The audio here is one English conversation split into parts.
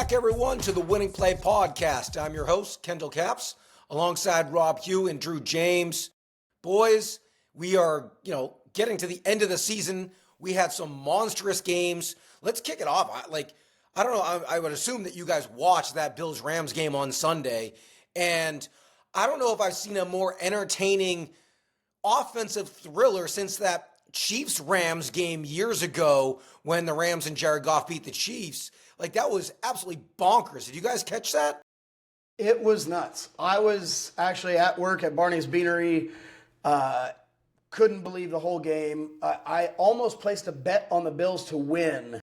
back, everyone, to the Winning Play Podcast. I'm your host, Kendall Caps, alongside Robb Hugh and Drew James. Boys, we are, getting to the end of the season. We had some monstrous games. Let's kick it off. I don't know. I would assume that you guys watched that Bills-Rams game on Sunday, and I don't know if I've seen a more entertaining offensive thriller since that Chiefs-Rams game years ago when the Rams and Jared Goff beat the Chiefs. That was absolutely bonkers. Did you guys catch that? It was nuts. I was actually at work at Barney's Beanery. Couldn't believe the whole game. I almost placed a bet on the Bills to win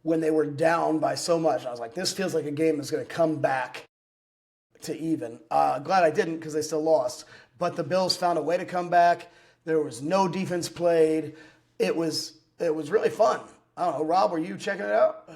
when they were down by so much. I was like, this feels like a game that's going to come back to even. Glad I didn't because they still lost. But the Bills found a way to come back. There was no defense played. It was really fun. I don't know. Robb, were you checking it out?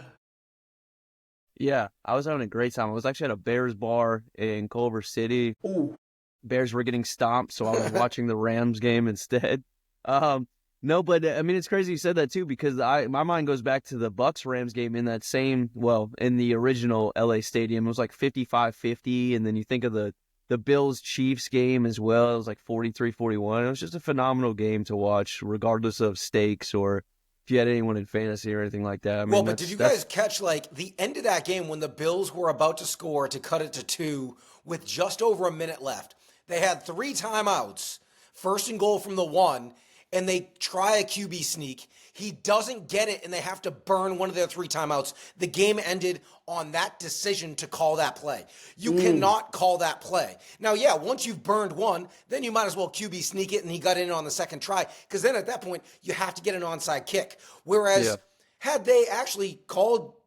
Yeah, I was having a great time. I was actually at a Bears bar in Culver City. Ooh. Bears were getting stomped, so I was watching the Rams game instead. No, but I mean, it's crazy you said that too, because my mind goes back to the Bucs-Rams game in that same, in the original LA Stadium. It was like 55-50, and then you think of the Bills-Chiefs game as well. It was like 43-41. It was just a phenomenal game to watch, regardless of stakes or if you had anyone in fantasy or anything like that. I mean, but did you guys catch the end of that game when the Bills were about to score to cut it to 2 with just over a minute left? They had 3 timeouts, first and goal from the 1, and they try a QB sneak. He doesn't get it, and they have to burn one of their 3 timeouts. The game ended on that decision to call that play. You cannot call that play. Now, yeah, once you've burned one, then you might as well QB sneak it, and he got in on the second try, because then at that point, you have to get an onside kick. Whereas, had they actually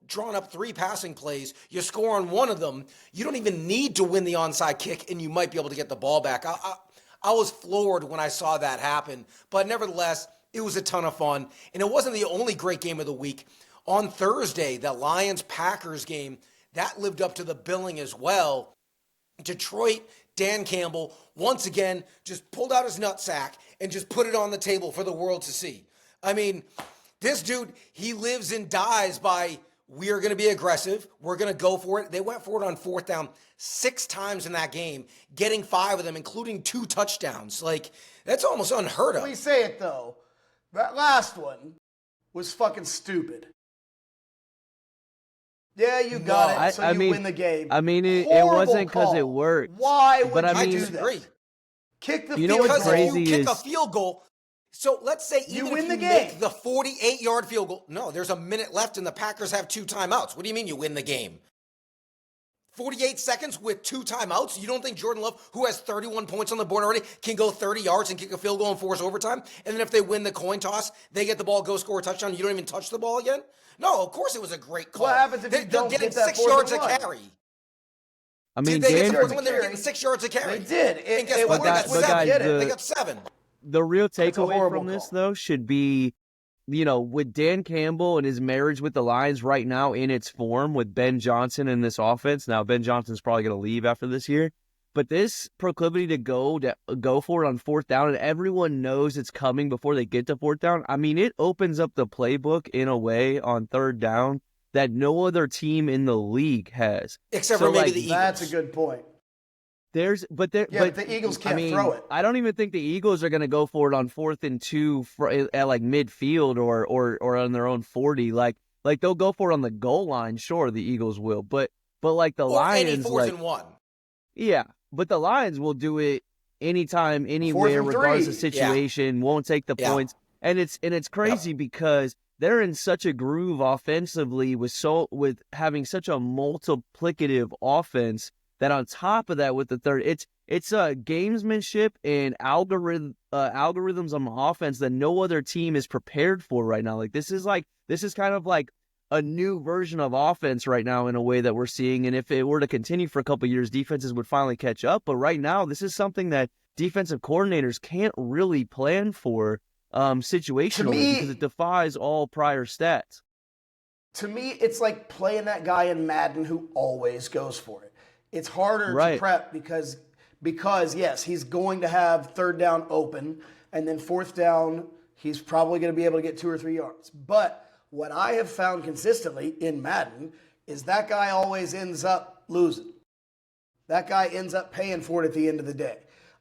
drawn up 3 passing plays, you score on one of them, you don't even need to win the onside kick, and you might be able to get the ball back. I was floored when I saw that happen, but nevertheless, it was a ton of fun, and it wasn't the only great game of the week. On Thursday, the Lions-Packers game, that lived up to the billing as well. Detroit, Dan Campbell, once again, just pulled out his nutsack and just put it on the table for the world to see. I mean, this dude, he lives and dies by, we are going to be aggressive, we're going to go for it. They went for it on 4th down 6 times in that game, getting 5 of them, including 2 touchdowns. That's almost unheard of. We say it, though. That last one was fucking stupid. Yeah, you got it, so you win the game. I mean, it wasn't because it worked. Why would you do disagree. that? Kick the field goal. Because if you kick a field goal, so let's say even if you make the 48-yard field goal, no, there's a minute left and the Packers have 2 timeouts. What do you mean you win the game? 48 seconds with 2 timeouts? You don't think Jordan Love, who has 31 points on the board already, can go 30 yards and kick a field goal and force overtime? And then if they win the coin toss, they get the ball, go score a touchdown, you don't even touch the ball again? No, of course it was a great call. What happens if you don't get that 6 yards a carry? I mean, did they get the when they were getting 6 yards a carry? They did. And guess what? They got 7. The real takeaway from this, though, should be, with Dan Campbell and his marriage with the Lions right now in its form with Ben Johnson in this offense. Now, Ben Johnson's probably going to leave after this year. But this proclivity to go for it on 4th down, and everyone knows it's coming before they get to 4th down. I mean, it opens up the playbook in a way on 3rd down that no other team in the league has. Except for maybe the Eagles. That's a good point. But the Eagles can't throw it. I don't even think the Eagles are going to go for it on 4th and 2 at midfield or on their own 40. Like they'll go for it on the goal line. Sure, the Eagles will, but the Lions, any 4th and 1. Yeah, but the Lions will do it anytime, anywhere, regardless of situation. Yeah. Won't take the points, and it's crazy because they're in such a groove offensively with having such a multiplicative offense. That on top of that, with the third, it's gamesmanship and algorithms on offense that no other team is prepared for right now. This is kind of like a new version of offense right now in a way that we're seeing. And if it were to continue for a couple of years, defenses would finally catch up. But right now, this is something that defensive coordinators can't really plan for situationally because it defies all prior stats. To me, it's like playing that guy in Madden who always goes for it. It's harder to prep because yes, he's going to have 3rd down open, and then 4th down, he's probably going to be able to get 2 or 3 yards. But what I have found consistently in Madden is that guy always ends up losing. That guy ends up paying for it at the end of the day.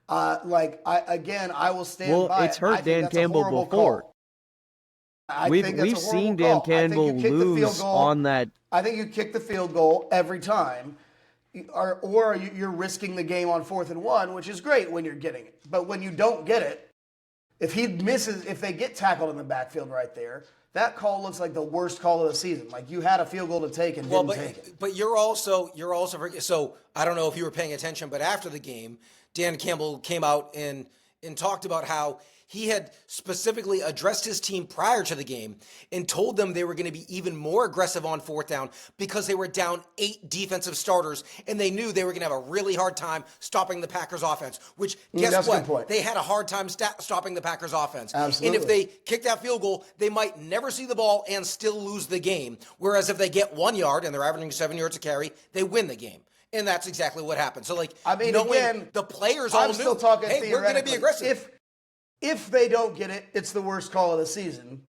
I will stand by it. Well, it's hurt Dan Campbell before. We've seen Dan Campbell lose on that. I think you kick the field goal every time, or you're risking the game on 4th and 1, which is great when you're getting it. But when you don't get it, if they get tackled in the backfield right there, that call looks like the worst call of the season. Like you had a field goal to take and didn't take it. But you're also so I don't know if you were paying attention, but after the game, Dan Campbell came out and talked about how he had specifically addressed his team prior to the game and told them they were going to be even more aggressive on 4th down because they were down 8 defensive starters and they knew they were going to have a really hard time stopping the Packers offense, which guess what? They had a hard time stopping the Packers offense. Absolutely. And if they kick that field goal, they might never see the ball and still lose the game. Whereas if they get 1 yard and they're averaging 7 yards a carry, they win the game. And that's exactly what happened. So, again, the players all knew, still talking hey, we're going to be aggressive. If they don't get it, it's the worst call of the season.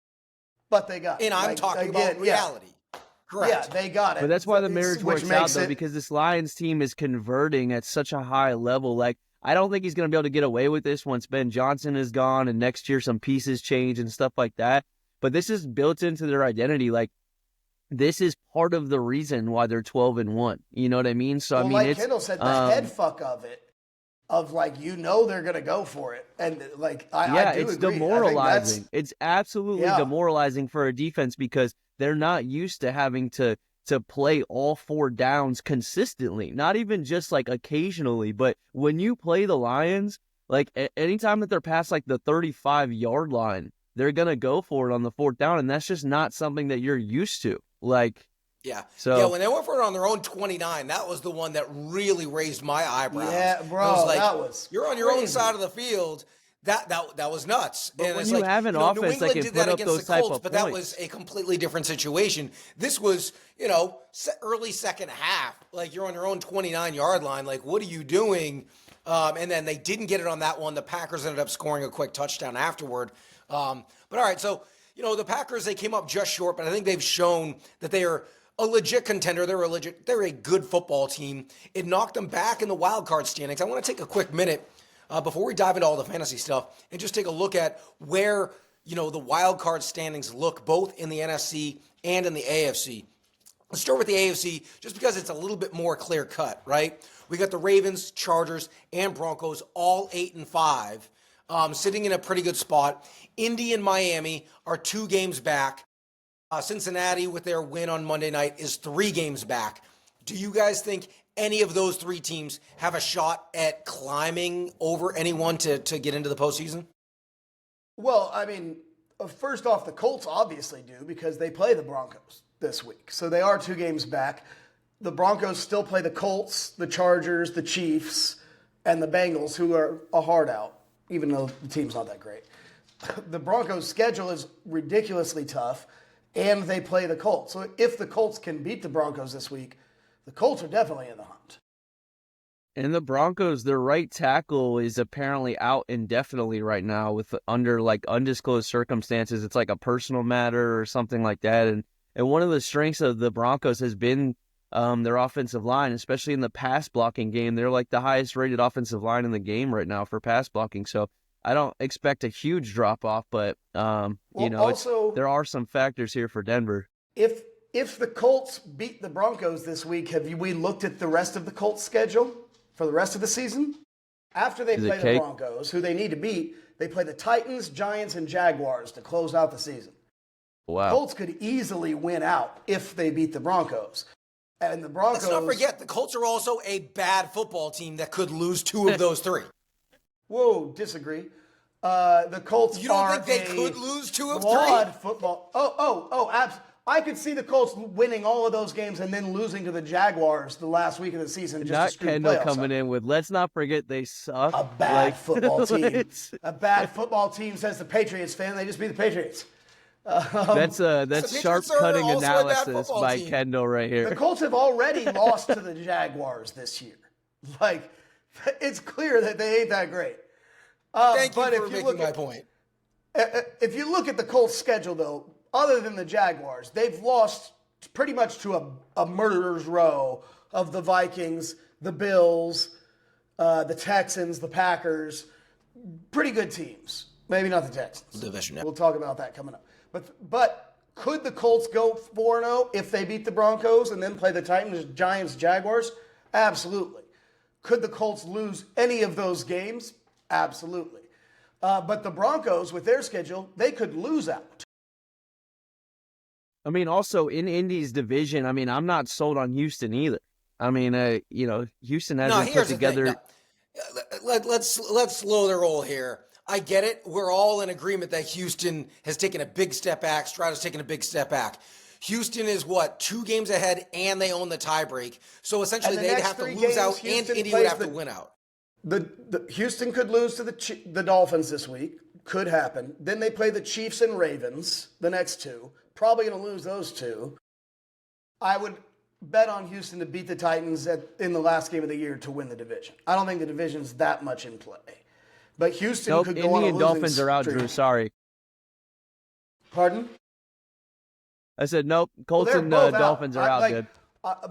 But they got it. And I'm talking about reality. Yeah. Correct. Yeah, they got it. But that's why the marriage works out, though, because this Lions team is converting at such a high level. Like, I don't think he's going to be able to get away with this once Ben Johnson is gone and next year some pieces change and stuff like that. But this is built into their identity. Like, this is part of the reason why they're 12-1. You know what I mean? So, like Kendall said, the head fuck of it. Of they're gonna go for it, and I do it's agree. Demoralizing. It's absolutely demoralizing for a defense because they're not used to having to play all 4 downs consistently. Not even just occasionally, but when you play the Lions, anytime that they're past the 35-yard line, they're gonna go for it on the 4th down, and that's just not something that you're used to. When they went for it on their own 29, that was the one that really raised my eyebrows. Yeah, bro, that was you're on your own side of the field. That was nuts. But when you have an offense that can put up those type of points, but that was a completely different situation. This was, early second half. You're on your own 29-yard line. What are you doing? And then they didn't get it on that one. The Packers ended up scoring a quick touchdown afterward. But all right, so the Packers, they came up just short, but I think they've shown that they are a legit contender. They're a good football team. It knocked them back in the wild card standings. I want to take a quick minute before we dive into all the fantasy stuff and just take a look at where, the wild card standings look both in the NFC and in the AFC. Let's start with the AFC just because it's a little bit more clear cut, right? We got the Ravens, Chargers, and Broncos all 8-5, sitting in a pretty good spot. Indy and Miami are 2 games back. Cincinnati, with their win on Monday night, is 3 games back. Do you guys think any of those 3 teams have a shot at climbing over anyone to get into the postseason? Well, first off, the Colts obviously do because they play the Broncos this week. So they are 2 games back. The Broncos still play the Colts, the Chargers, the Chiefs, and the Bengals, who are a hard out, even though the team's not that great. The Broncos' schedule is ridiculously tough. And they play the Colts. So if the Colts can beat the Broncos this week, the Colts are definitely in the hunt. And the Broncos, their right tackle is apparently out indefinitely right now under undisclosed circumstances. It's a personal matter or something like that. And one of the strengths of the Broncos has been their offensive line, especially in the pass blocking game. They're the highest rated offensive line in the game right now for pass blocking. So I don't expect a huge drop-off, but, there are some factors here for Denver. If the Colts beat the Broncos this week, we looked at the rest of the Colts' schedule for the rest of the season? After they play the Broncos, who they need to beat, they play the Titans, Giants, and Jaguars to close out the season. Wow. Colts could easily win out if they beat the Broncos. And the Broncos... Let's not forget, the Colts are also a bad football team that could lose 2 of those 3. Whoa, disagree. The Colts You don't think they could lose 2 of 3? Football. Absolutely. I could see the Colts winning all of those games and then losing to the Jaguars the last week of the season. Not Kendall coming in with, let's not forget they suck. A bad football team. A bad football team, says the Patriots fan. They just beat the Patriots. That's sharp cutting analysis by Kendall right here. The Colts have already lost to the Jaguars this year. It's clear that they ain't that great. Thank you for making my point. If you look at the Colts' schedule, though, other than the Jaguars, they've lost pretty much to a murderer's row of the Vikings, the Bills, the Texans, the Packers. Pretty good teams. Maybe not the Texans. Division, yeah. We'll talk about that coming up. But could the Colts go 4-0 if they beat the Broncos and then play the Titans, Giants, Jaguars? Absolutely. Could the Colts lose any of those games? Absolutely. But the Broncos, with their schedule, they could lose out. I mean, also in Indy's division, I mean, I'm not sold on Houston either. I mean, Houston hasn't put together. Let's slow the roll here. I get it. We're all in agreement that Houston has taken a big step back. Stroud's taken a big step back. Houston is 2 games ahead, and they own the tiebreak. So essentially, they'd have to lose out, and Indy would have to win out. The Houston could lose to the Dolphins this week. Could happen. Then they play the Chiefs and Ravens, the next 2. Probably going to lose those 2. I would bet on Houston to beat the Titans in the last game of the year to win the division. I don't think the division's that much in play. But Houston could go on a losing Indy and Dolphins are out, streak. Drew. Sorry. Pardon? I said nope. Colts and Dolphins are out, dude.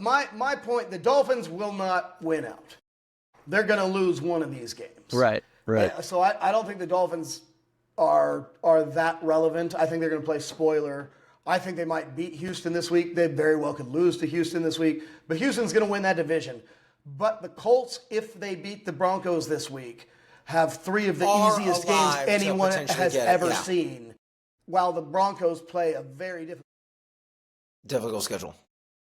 My point, the Dolphins will not win out. They're going to lose one of these games. Right. So I don't think the Dolphins are that relevant. I think they're going to play spoiler. I think they might beat Houston this week. They very well could lose to Houston this week. But Houston's going to win that division. But the Colts, if they beat the Broncos this week, have 3 of the easiest games anyone has ever seen, while the Broncos play a very difficult schedule.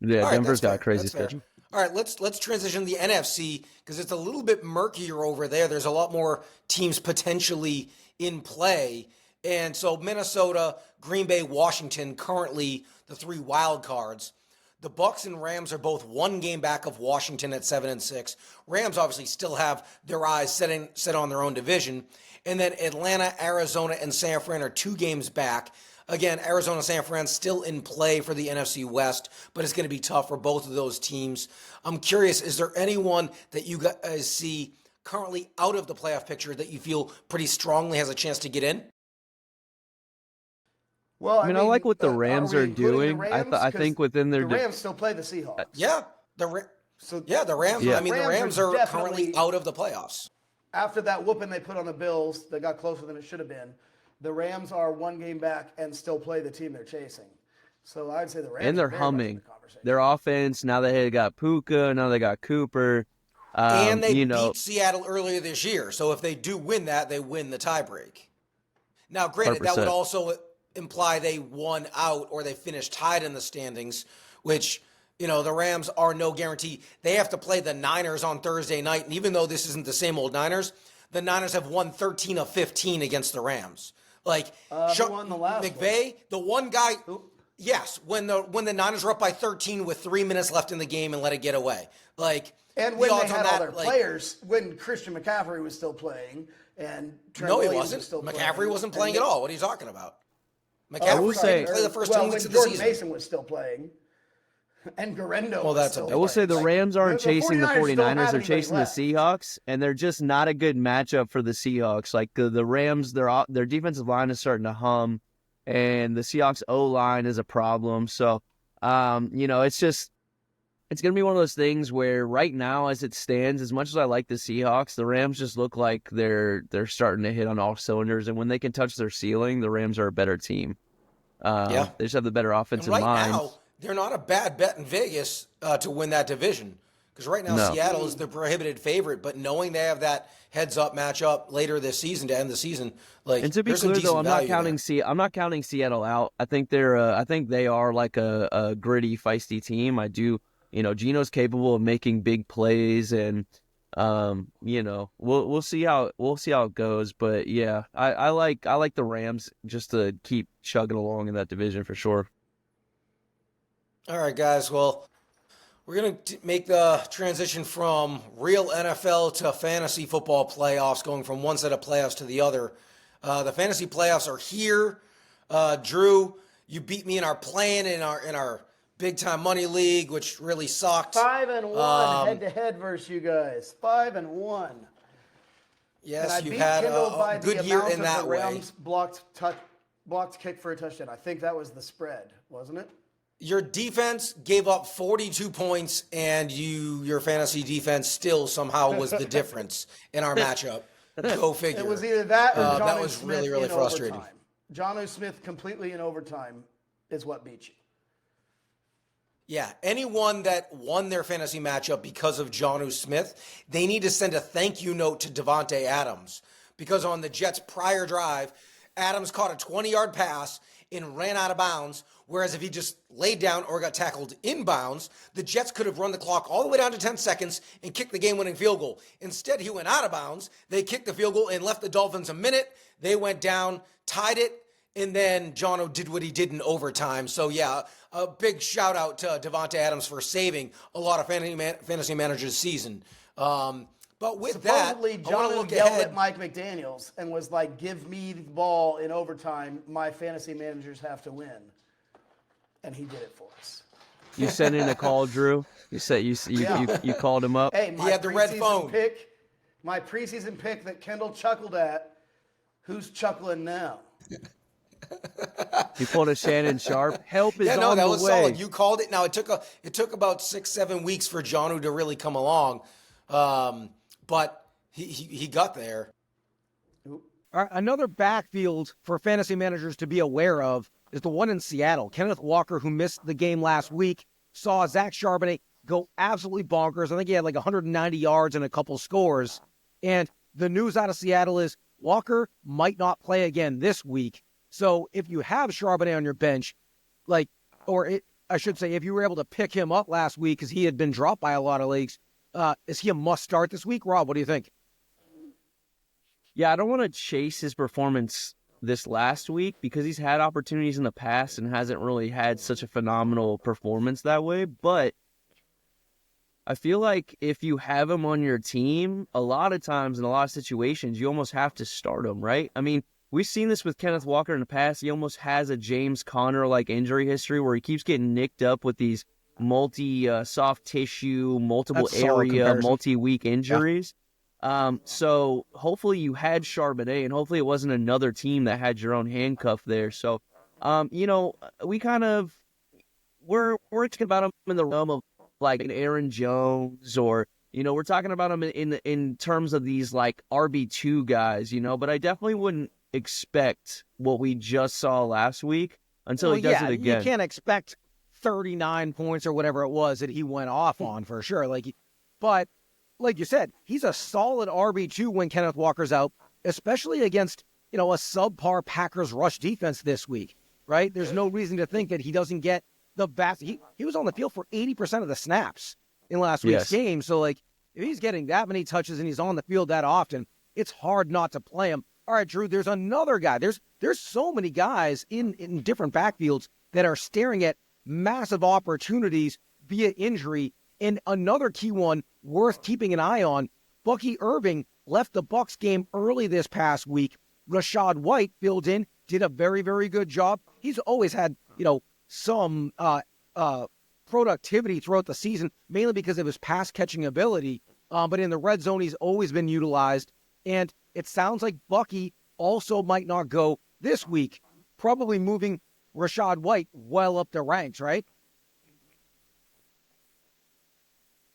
Yeah, right, Denver's got a crazy that's schedule. All right, let's transition to the NFC because it's a little bit murkier over there. There's a lot more teams potentially in play. And so Minnesota, Green Bay, Washington, currently the 3 wild cards. The Bucs and Rams are both 1 game back of Washington at 7-6. Rams obviously still have their eyes set on their own division. And then Atlanta, Arizona, and San Fran are 2 games back. Again, Arizona and San Fran still in play for the NFC West, but it's going to be tough for both of those teams. I'm curious, is there anyone that you guys see currently out of the playoff picture that you feel pretty strongly has a chance to get in? Well, I mean, I like what the Rams are doing. I think within their the Rams still play the Seahawks. Yeah, the Rams. Yeah. I mean, the Rams are currently out of the playoffs. After that whooping they put on the Bills, that got closer than it should have been. The Rams are 1 game back and still play the team they're chasing. So I'd say the Rams. And they're humming. Their offense, now they got Puka, now they got Cooper. And they beat Seattle earlier this year. So if they do win that, they win the tiebreak. Now, granted, 100%. that would also imply they won out or they finished tied in the standings, which, the Rams are no guarantee. They have to play the Niners on Thursday night. And even though this isn't the same old Niners, the Niners have won 13 of 15 against the Rams. Who won the last McVay, the one guy, yes, when the Niners were up by 13 with 3 minutes left in the game and let it get away. And when they had all their players, when Christian McCaffrey was still playing and Trent Williams was still playing. McCaffrey wasn't playing at all. What are you talking about? McCaffrey didn't play the first 2 weeks of the Jordan season. Mason was still playing. And Garendo I will say the Rams aren't chasing the 49ers. They're chasing the Seahawks, and they're just not a good matchup for the Seahawks. Like the Rams, their defensive line is starting to hum, and the Seahawks O-line is a problem. So, it's going to be one of those things where right now, as it stands, as much as I like the Seahawks, the Rams just look like they're starting to hit on all cylinders. And when they can touch their ceiling, the Rams are a better team. They just have the better offensive line. Right now, they're not a bad bet in Vegas to win that division. Because right now, Seattle is the prohibited favorite. But knowing they have that heads-up matchup later this season to end the season, and to be clear though, I'm not counting Seattle out. I think they are like a gritty, feisty team. I do. Geno's capable of making big plays, and we'll see how it goes. But yeah, I like the Rams just to keep chugging along in that division for sure. All right, guys. Well, we're going to make the transition from real NFL to fantasy football playoffs, going from one set of playoffs to the other. The fantasy playoffs are here. Drew, you beat me in our play-in in our big-time money league, which really sucked. 5-1 head-to-head versus you guys. 5-1. Yes, you had a good year in that way. Rams blocked kick for a touchdown. I think that was the spread, wasn't it? Your defense gave up 42 points, and your fantasy defense still somehow was the difference in our matchup. Go figure. It was either that or Jonnu that was Smith really, really in frustrating. Overtime. Jonnu Smith completely in overtime is what beat you. Yeah, anyone that won their fantasy matchup because of Jonnu Smith, they need to send a thank you note to Devontae Adams, because on the Jets' prior drive, Adams caught a 20-yard pass and ran out of bounds, whereas if he just laid down or got tackled inbounds, the Jets could have run the clock all the way down to 10 seconds and kicked the game-winning field goal. Instead, he went out of bounds. They kicked the field goal and left the Dolphins a minute. They went down, tied it, and then Jono did what he did in overtime. So, yeah, a big shout-out to Devontae Adams for saving a lot of fantasy managers' season. But with supposedly, that, I want to look yelled ahead. at Mike McDaniels and was like, "Give me the ball in overtime. My fantasy managers have to win," and he did it for us. You sent in a call, Drew. You said you called him up. Hey, He had the red phone. My preseason pick that Kendall chuckled at. Who's chuckling now? You pulled a Shannon Sharp. Help is on the way. That was solid. You called it. Now it took about 6-7 weeks for Jonnu to really come along. But he got there. All right, another backfield for fantasy managers to be aware of is the one in Seattle. Kenneth Walker, who missed the game last week, saw Zach Charbonnet go absolutely bonkers. I think he had like 190 yards and a couple scores. And the news out of Seattle is Walker might not play again this week. So if you have Charbonnet on your bench, I should say, if you were able to pick him up last week because he had been dropped by a lot of leagues, is he a must start this week? Rob, what do you think? Yeah, I don't want to chase his performance this last week because he's had opportunities in the past and hasn't really had such a phenomenal performance that way. But I feel like if you have him on your team, a lot of times in a lot of situations, you almost have to start him, right? I mean, we've seen this with Kenneth Walker in the past. He almost has a James Conner-like injury history where he keeps getting nicked up with these soft tissue, multiple area, multi-week injuries. Yeah. So hopefully you had Charbonnet, and hopefully it wasn't another team that had your own handcuff there. So, we kind of we're talking about him in the realm of like an Aaron Jones, or we're talking about him in terms of these like RB2 guys, But I definitely wouldn't expect what we just saw last week until he does it again. You can't expect 39 points or whatever it was that he went off on for sure. But like you said, he's a solid RB2 when Kenneth Walker's out, especially against, a subpar Packers rush defense this week, right? There's no reason to think that he doesn't get the vast. He was on the field for 80% of the snaps in last week's game. So, if he's getting that many touches and he's on the field that often, it's hard not to play him. All right, Drew, there's another guy. There's so many guys in different backfields that are staring at massive opportunities via injury. And another key one worth keeping an eye on, Bucky Irving left the Bucs game early this past week. Rashad White filled in, did a very, very good job. He's always had, some productivity throughout the season, mainly because of his pass catching ability. But in the red zone, he's always been utilized. And it sounds like Bucky also might not go this week, probably moving Rashad White well up the ranks, right?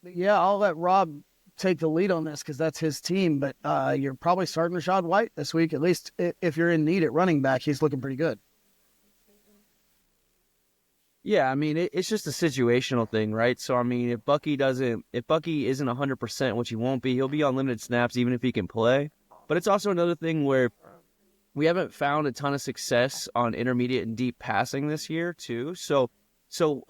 Yeah, I'll let Rob take the lead on this because that's his team. But you're probably starting Rashad White this week, at least if you're in need at running back. He's looking pretty good. Yeah, I mean, it's just a situational thing, right? So, I mean, if Bucky isn't 100%, which he won't be, he'll be on limited snaps even if he can play. But it's also another thing where we haven't found a ton of success on intermediate and deep passing this year, too. So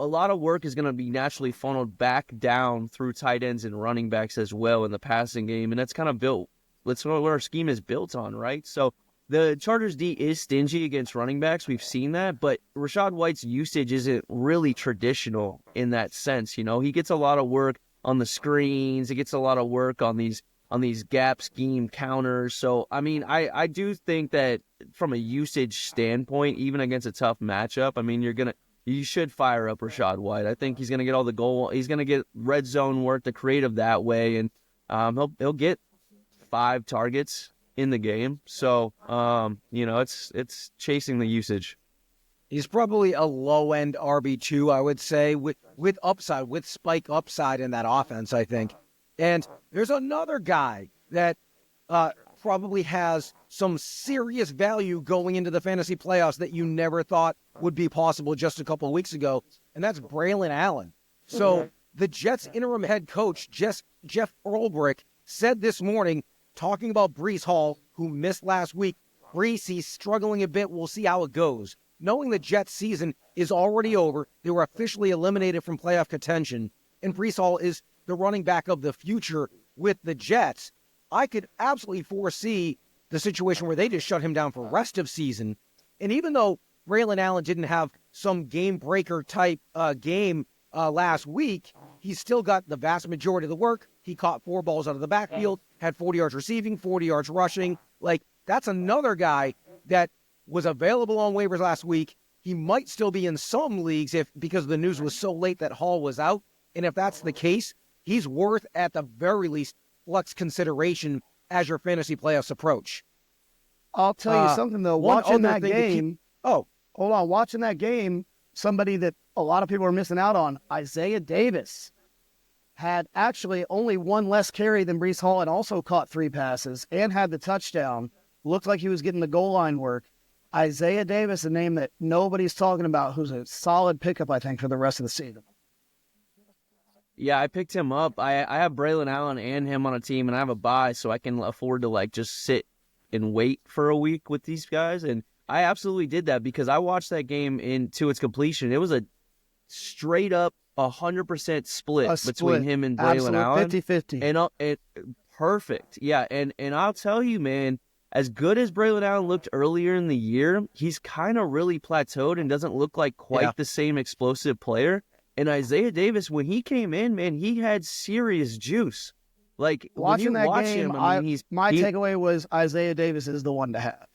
a lot of work is going to be naturally funneled back down through tight ends and running backs as well in the passing game. And that's kind of built. That's what our scheme is built on, right? So the Chargers D is stingy against running backs. We've seen that. But Rashad White's usage isn't really traditional in that sense. He gets a lot of work on the screens. He gets a lot of work on these gap scheme counters. So, I mean, I do think that from a usage standpoint, even against a tough matchup, I mean, you should fire up Rashad White. I think he's going to get all the goal. He's going to get red zone work, the creative that way, and he'll get 5 targets in the game. So, it's chasing the usage. He's probably a low-end RB2, I would say, with upside, with spike upside in that offense, I think. And there's another guy that probably has some serious value going into the fantasy playoffs that you never thought would be possible just a couple of weeks ago, and that's Braylon Allen. So the Jets' interim head coach, Jeff Ulbrich, said this morning, talking about Breece Hall, who missed last week, Breece, he's struggling a bit. We'll see how it goes. Knowing the Jets' season is already over, they were officially eliminated from playoff contention, and Breece Hall is the running back of the future with the Jets, I could absolutely foresee the situation where they just shut him down for rest of season. And even though Braylon Allen didn't have some game-breaker type game last week, he's still got the vast majority of the work. He caught 4 balls out of the backfield, had 40 yards receiving, 40 yards rushing. Like, that's another guy that was available on waivers last week. He might still be in some leagues because the news was so late that Hall was out. And if that's the case, he's worth, at the very least, flex consideration as your fantasy playoffs approach. I'll tell you something, though. Watching that game, watching that game, somebody that a lot of people are missing out on, Isaiah Davis, had actually only one less carry than Breece Hall and also caught 3 passes and had the touchdown. Looked like he was getting the goal line work. Isaiah Davis, a name that nobody's talking about, who's a solid pickup, I think, for the rest of the season. Yeah, I picked him up. I have Braylon Allen and him on a team, and I have a bye, so I can afford to just sit and wait for a week with these guys. And I absolutely did that because I watched that game into its completion. It was a straight up 100% split between him and Braylon Allen. 50-50. And perfect. Yeah, and I'll tell you, man, as good as Braylon Allen looked earlier in the year, he's kind of really plateaued and doesn't look like quite the same explosive player. And Isaiah Davis, when he came in, man, he had serious juice. Like, watching when you that watch game, him, I mean, my takeaway was Isaiah Davis is the one to have.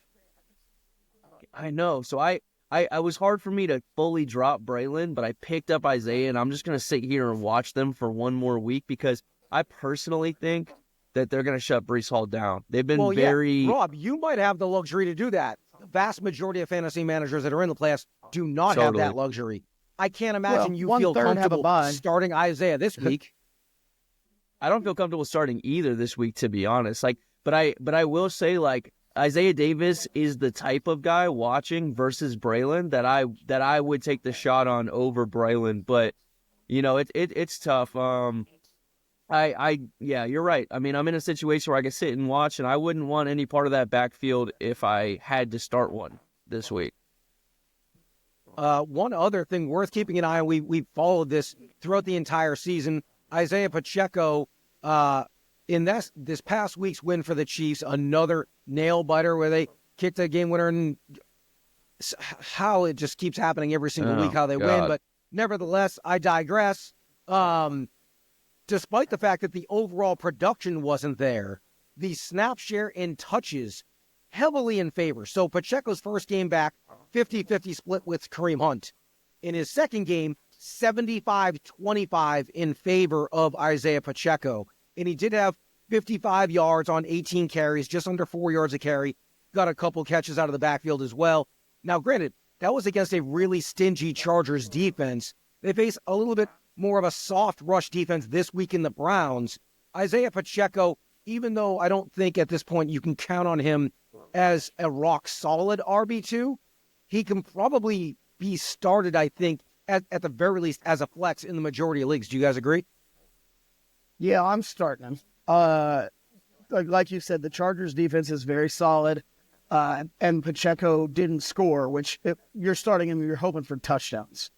I know. So I was hard for me to fully drop Braylon, but I picked up Isaiah, and I'm just going to sit here and watch them for one more week because I personally think that they're going to shut Breece Hall down. They've been very... Rob, you might have the luxury to do that. The vast majority of fantasy managers that are in the playoffs do not have that luxury. I can't imagine you feel comfortable starting Isaiah this week. I don't feel comfortable starting either this week, to be honest. But I will say, Isaiah Davis is the type of guy watching versus Braylon that I would take the shot on over Braylon. But it's tough. Yeah, you're right. I mean, I'm in a situation where I can sit and watch, and I wouldn't want any part of that backfield if I had to start one this week. One other thing worth keeping an eye on, we followed this throughout the entire season. Isaiah Pacheco, in this past week's win for the Chiefs, another nail-biter where they kicked a game winner, and how it just keeps happening every single week, how they win. But nevertheless, I digress. Despite the fact that the overall production wasn't there, the snap share and touches heavily in favor. So Pacheco's first game back, 50-50 split with Kareem Hunt. In his second game, 75-25 in favor of Isaiah Pacheco. And he did have 55 yards on 18 carries, just under 4 yards a carry. Got a couple catches out of the backfield as well. Now, granted, that was against a really stingy Chargers defense. They face a little bit more of a soft rush defense this week in the Browns. Isaiah Pacheco, even though I don't think at this point you can count on him as a rock-solid RB2, he can probably be started, I think, at the very least as a flex in the majority of leagues. Do you guys agree? Yeah, I'm starting him. Like you said, the Chargers defense is very solid, and Pacheco didn't score, which if you're starting him, you're hoping for touchdowns.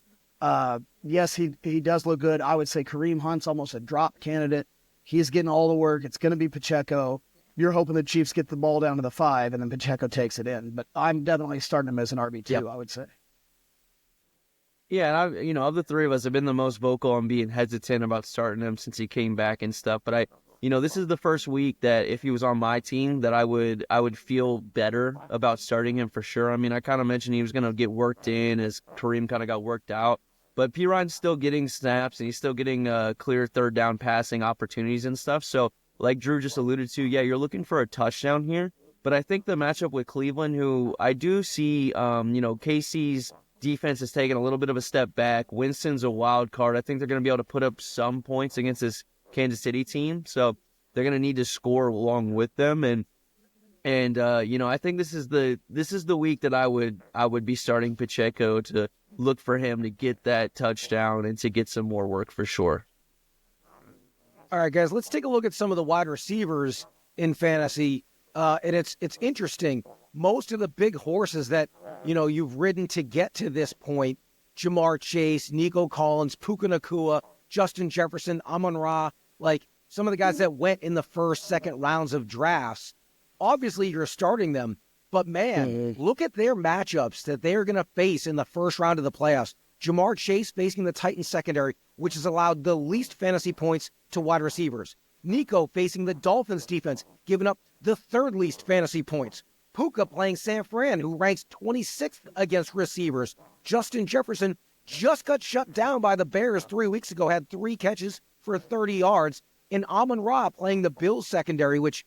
Yes, he does look good. I would say Kareem Hunt's almost a drop candidate. He's getting all the work. It's going to be Pacheco. You're hoping the Chiefs get the ball down to the 5, and then Pacheco takes it in. But I'm definitely starting him as an RB2, I would say. Yeah, and of the three of us, I've been the most vocal on being hesitant about starting him since he came back and stuff. But this is the first week that if he was on my team, that I would feel better about starting him for sure. I mean, I kind of mentioned he was going to get worked in as Kareem kind of got worked out. But Piron's still getting snaps, and he's still getting clear third down passing opportunities and stuff. So, like Drew just alluded to, yeah, you're looking for a touchdown here. But I think the matchup with Cleveland, who I do see, KC's defense has taken a little bit of a step back. Winston's a wild card. I think they're going to be able to put up some points against this Kansas City team. So they're going to need to score along with them. And I think this is the week that I would be starting Pacheco to look for him to get that touchdown and to get some more work for sure. All right, guys, let's take a look at some of the wide receivers in fantasy. And it's interesting. Most of the big horses that, you've ridden to get to this point, Jamar Chase, Nico Collins, Puka Nacua, Justin Jefferson, Amon-Ra, like some of the guys that went in the first, second rounds of drafts, obviously you're starting them. But, man, look at their matchups that they're going to face in the first round of the playoffs. Jamar Chase facing the Titans secondary, which has allowed the least fantasy points to wide receivers. Nico facing the Dolphins defense, giving up the third least fantasy points. Puka playing San Fran, who ranks 26th against receivers. Justin Jefferson just got shut down by the Bears 3 weeks ago, had 3 catches for 30 yards. And Amon-Ra playing the Bills secondary, which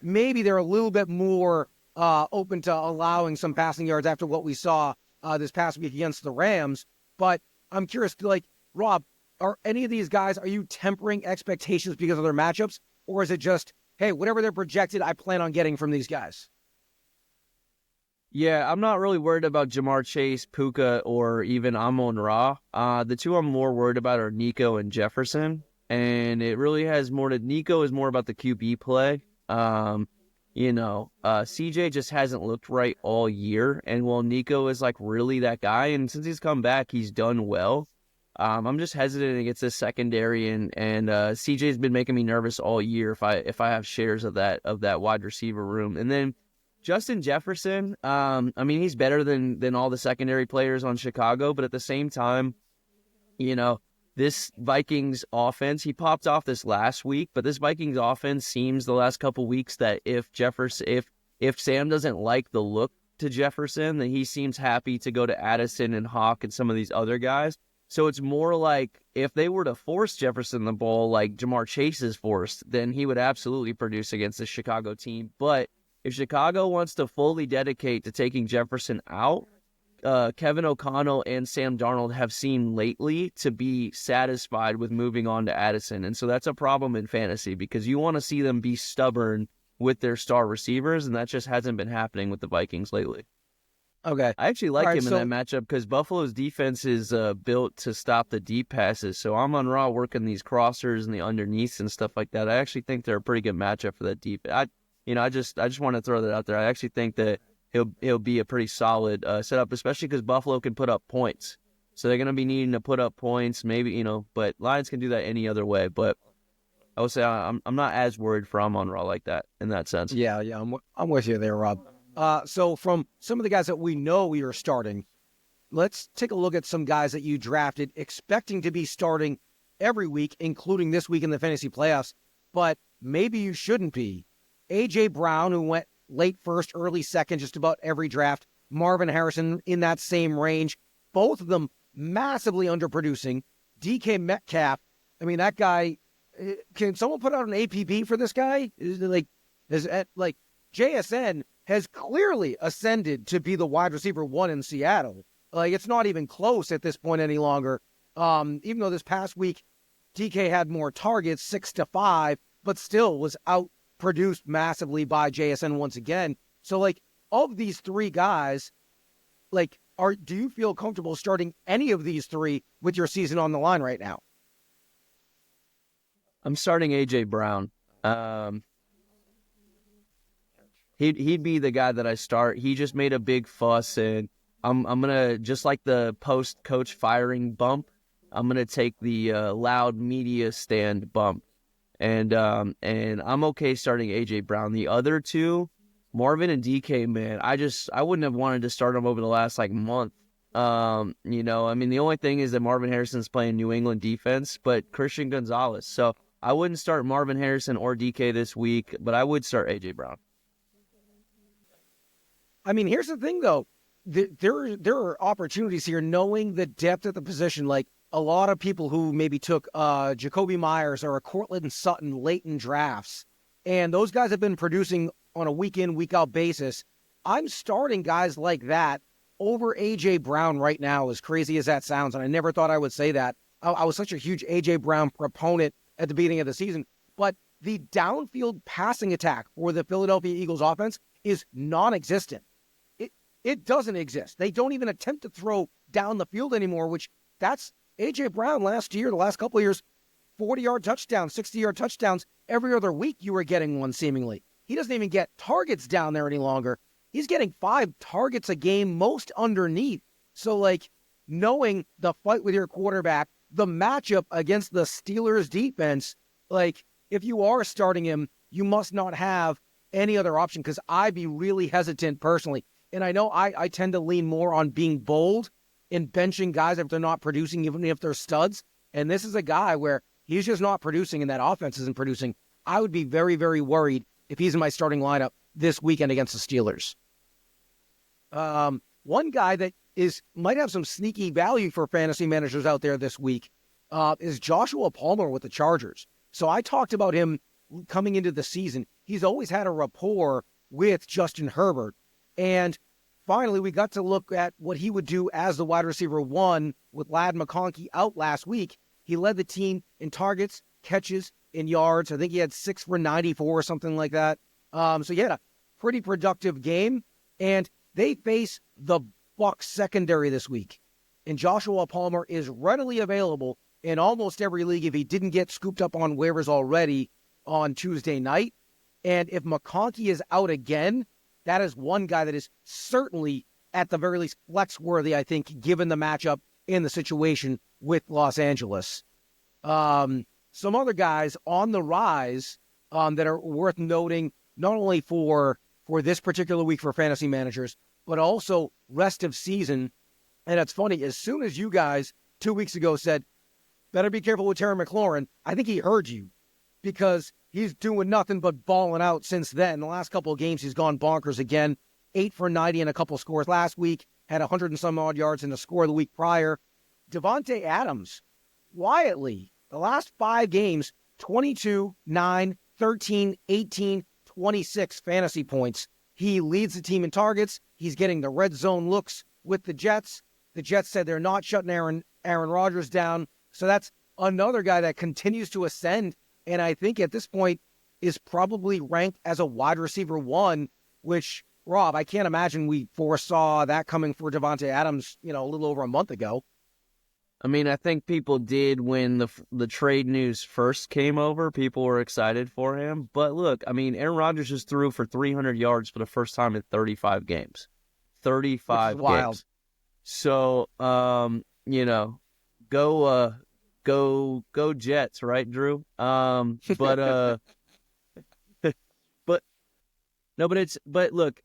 maybe they're a little bit more open to allowing some passing yards after what we saw this past week against the Rams. But I'm curious, Rob, are any of these guys, are you tempering expectations because of their matchups? Or is it just, hey, whatever they're projected, I plan on getting from these guys? Yeah, I'm not really worried about Jamar Chase, Puka, or even Amon-Ra. The two I'm more worried about are Nico and Jefferson. And it really has more to, Nico is more about the QB play. CJ just hasn't looked right all year. And while Nico is like really that guy, and since he's come back, he's done well. I'm just hesitant against this secondary, and CJ's been making me nervous all year if I have shares of that wide receiver room. And then Justin Jefferson, he's better than all the secondary players on Chicago, but at the same time, this Vikings offense, he popped off this last week, but this Vikings offense seems the last couple weeks that if Sam doesn't like the look to Jefferson, then he seems happy to go to Addison and Hawk and some of these other guys. So it's more like if they were to force Jefferson the ball like Jamar Chase is forced, then he would absolutely produce against the Chicago team. But if Chicago wants to fully dedicate to taking Jefferson out, Kevin O'Connell and Sam Darnold have seemed lately to be satisfied with moving on to Addison. And so that's a problem in fantasy because you want to see them be stubborn with their star receivers, and that just hasn't been happening with the Vikings lately. Okay. I actually like him in that matchup because Buffalo's defense is built to stop the deep passes. So I'm on Raw working these crossers and the underneaths and stuff like that. I actually think they're a pretty good matchup for that deep. I just want to throw that out there. I actually think that he'll be a pretty solid setup, especially because Buffalo can put up points. So they're going to be needing to put up points, maybe, but Lions can do that any other way. But I would say I'm not as worried for Amon-Ra like that in that sense. Yeah, I'm with you there, Rob. So from some of the guys that we know we are starting, let's take a look at some guys that you drafted expecting to be starting every week, including this week in the fantasy playoffs, but maybe you shouldn't be. A.J. Brown, who went late first, early second, just about every draft. Marvin Harrison in that same range. Both of them massively underproducing. DK Metcalf, that guy, can someone put out an APP for this guy? JSN has clearly ascended to be the wide receiver 1 in Seattle. It's not even close at this point any longer. Even though this past week, DK had more targets, 6-5, but still was outproduced massively by JSN once again. So, of these three guys, do you feel comfortable starting any of these three with your season on the line right now? I'm starting A.J. Brown. He'd be the guy that I start. He just made a big fuss, and I'm gonna, just like the post-coach firing bump, I'm gonna take the loud media stand bump, and I'm okay starting A.J. Brown. The other two, Marvin and DK, man, I wouldn't have wanted to start them over the last month. The only thing is that Marvin Harrison's playing New England defense, but Christian Gonzalez. So I wouldn't start Marvin Harrison or DK this week, but I would start A.J. Brown. Here's the thing, though. There are opportunities here, knowing the depth at the position. A lot of people who maybe took Jacoby Myers or a Cortland Sutton late in drafts, and those guys have been producing on a week-in, week-out basis. I'm starting guys like that over A.J. Brown right now, as crazy as that sounds, and I never thought I would say that. I was such a huge A.J. Brown proponent at the beginning of the season, but the downfield passing attack for the Philadelphia Eagles offense is non-existent. It doesn't exist. They don't even attempt to throw down the field anymore, which that's A.J. Brown last year, the last couple of years, 40-yard touchdowns, 60-yard touchdowns. Every other week you were getting one seemingly. He doesn't even get targets down there any longer. He's getting 5 targets a game, most underneath. So, like, knowing the fight with your quarterback, the matchup against the Steelers defense, like, if you are starting him, you must not have any other option, because I'd be really hesitant personally. And I know I tend to lean more on being bold in benching guys if they're not producing, even if they're studs. And this is a guy where he's just not producing and that offense isn't producing. I would be very, very worried if he's in my starting lineup this weekend against the Steelers. One guy that might have some sneaky value for fantasy managers out there this week is Joshua Palmer with the Chargers. So I talked about him coming into the season. He's always had a rapport with Justin Herbert. And finally, we got to look at what he would do as the wide receiver 1 with Ladd McConkey out last week. He led the team in targets, catches, in yards. I think he had 6 for 94 or something like that. So he had a pretty productive game. And they face the Bucs secondary this week. And Joshua Palmer is readily available in almost every league if he didn't get scooped up on waivers already on Tuesday night. And if McConkey is out again, that is one guy that is certainly, at the very least, flex-worthy, I think, given the matchup in the situation with Los Angeles. Some other guys on the rise that are worth noting, not only for this particular week for fantasy managers, but also rest of season. And it's funny, as soon as you guys 2 weeks ago said, better be careful with Terry McLaurin, I think he heard you, because he's doing nothing but balling out since then. The last couple of games, he's gone bonkers again. 8 for 90 and a couple scores last week. Had 100 and some odd yards in the score the week prior. Devontae Adams, quietly, the last 5 games, 22, 9, 13, 18, 26 fantasy points. He leads the team in targets. He's getting the red zone looks with the Jets. The Jets said they're not shutting Aaron Rodgers down. So that's another guy that continues to ascend. And I think at this point is probably ranked as a wide receiver 1, which, Rob, I can't imagine we foresaw that coming for Devontae Adams, a little over a month ago. I mean, I think people did when the trade news first came over. People were excited for him. But look, I mean, Aaron Rodgers just threw for 300 yards for the first time in 35 games. 35 games. Wild. So, go Jets, right, Drew? But look,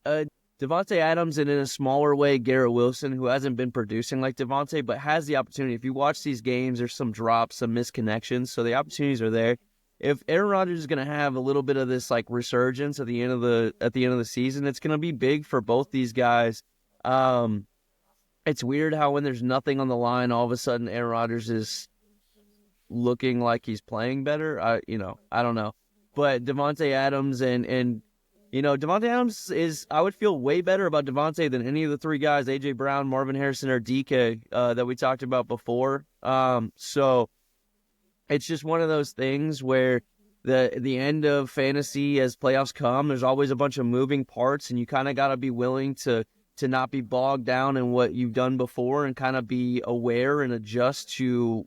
Devontae Adams, and in a smaller way, Garrett Wilson, who hasn't been producing like Devontae, but has the opportunity. If you watch these games, there's some drops, some misconnections, so the opportunities are there. If Aaron Rodgers is going to have a little bit of this like resurgence at the end of the season, it's going to be big for both these guys. It's weird how when there's nothing on the line, all of a sudden Aaron Rodgers is looking like he's playing better. I don't know. But Devontae Adams and Devontae Adams is, I would feel way better about Devontae than any of the 3 guys, A.J. Brown, Marvin Harrison, or DK, that we talked about before. So it's just one of those things where the end of fantasy, as playoffs come, there's always a bunch of moving parts, and you kind of got to be willing to not be bogged down in what you've done before and kind of be aware and adjust to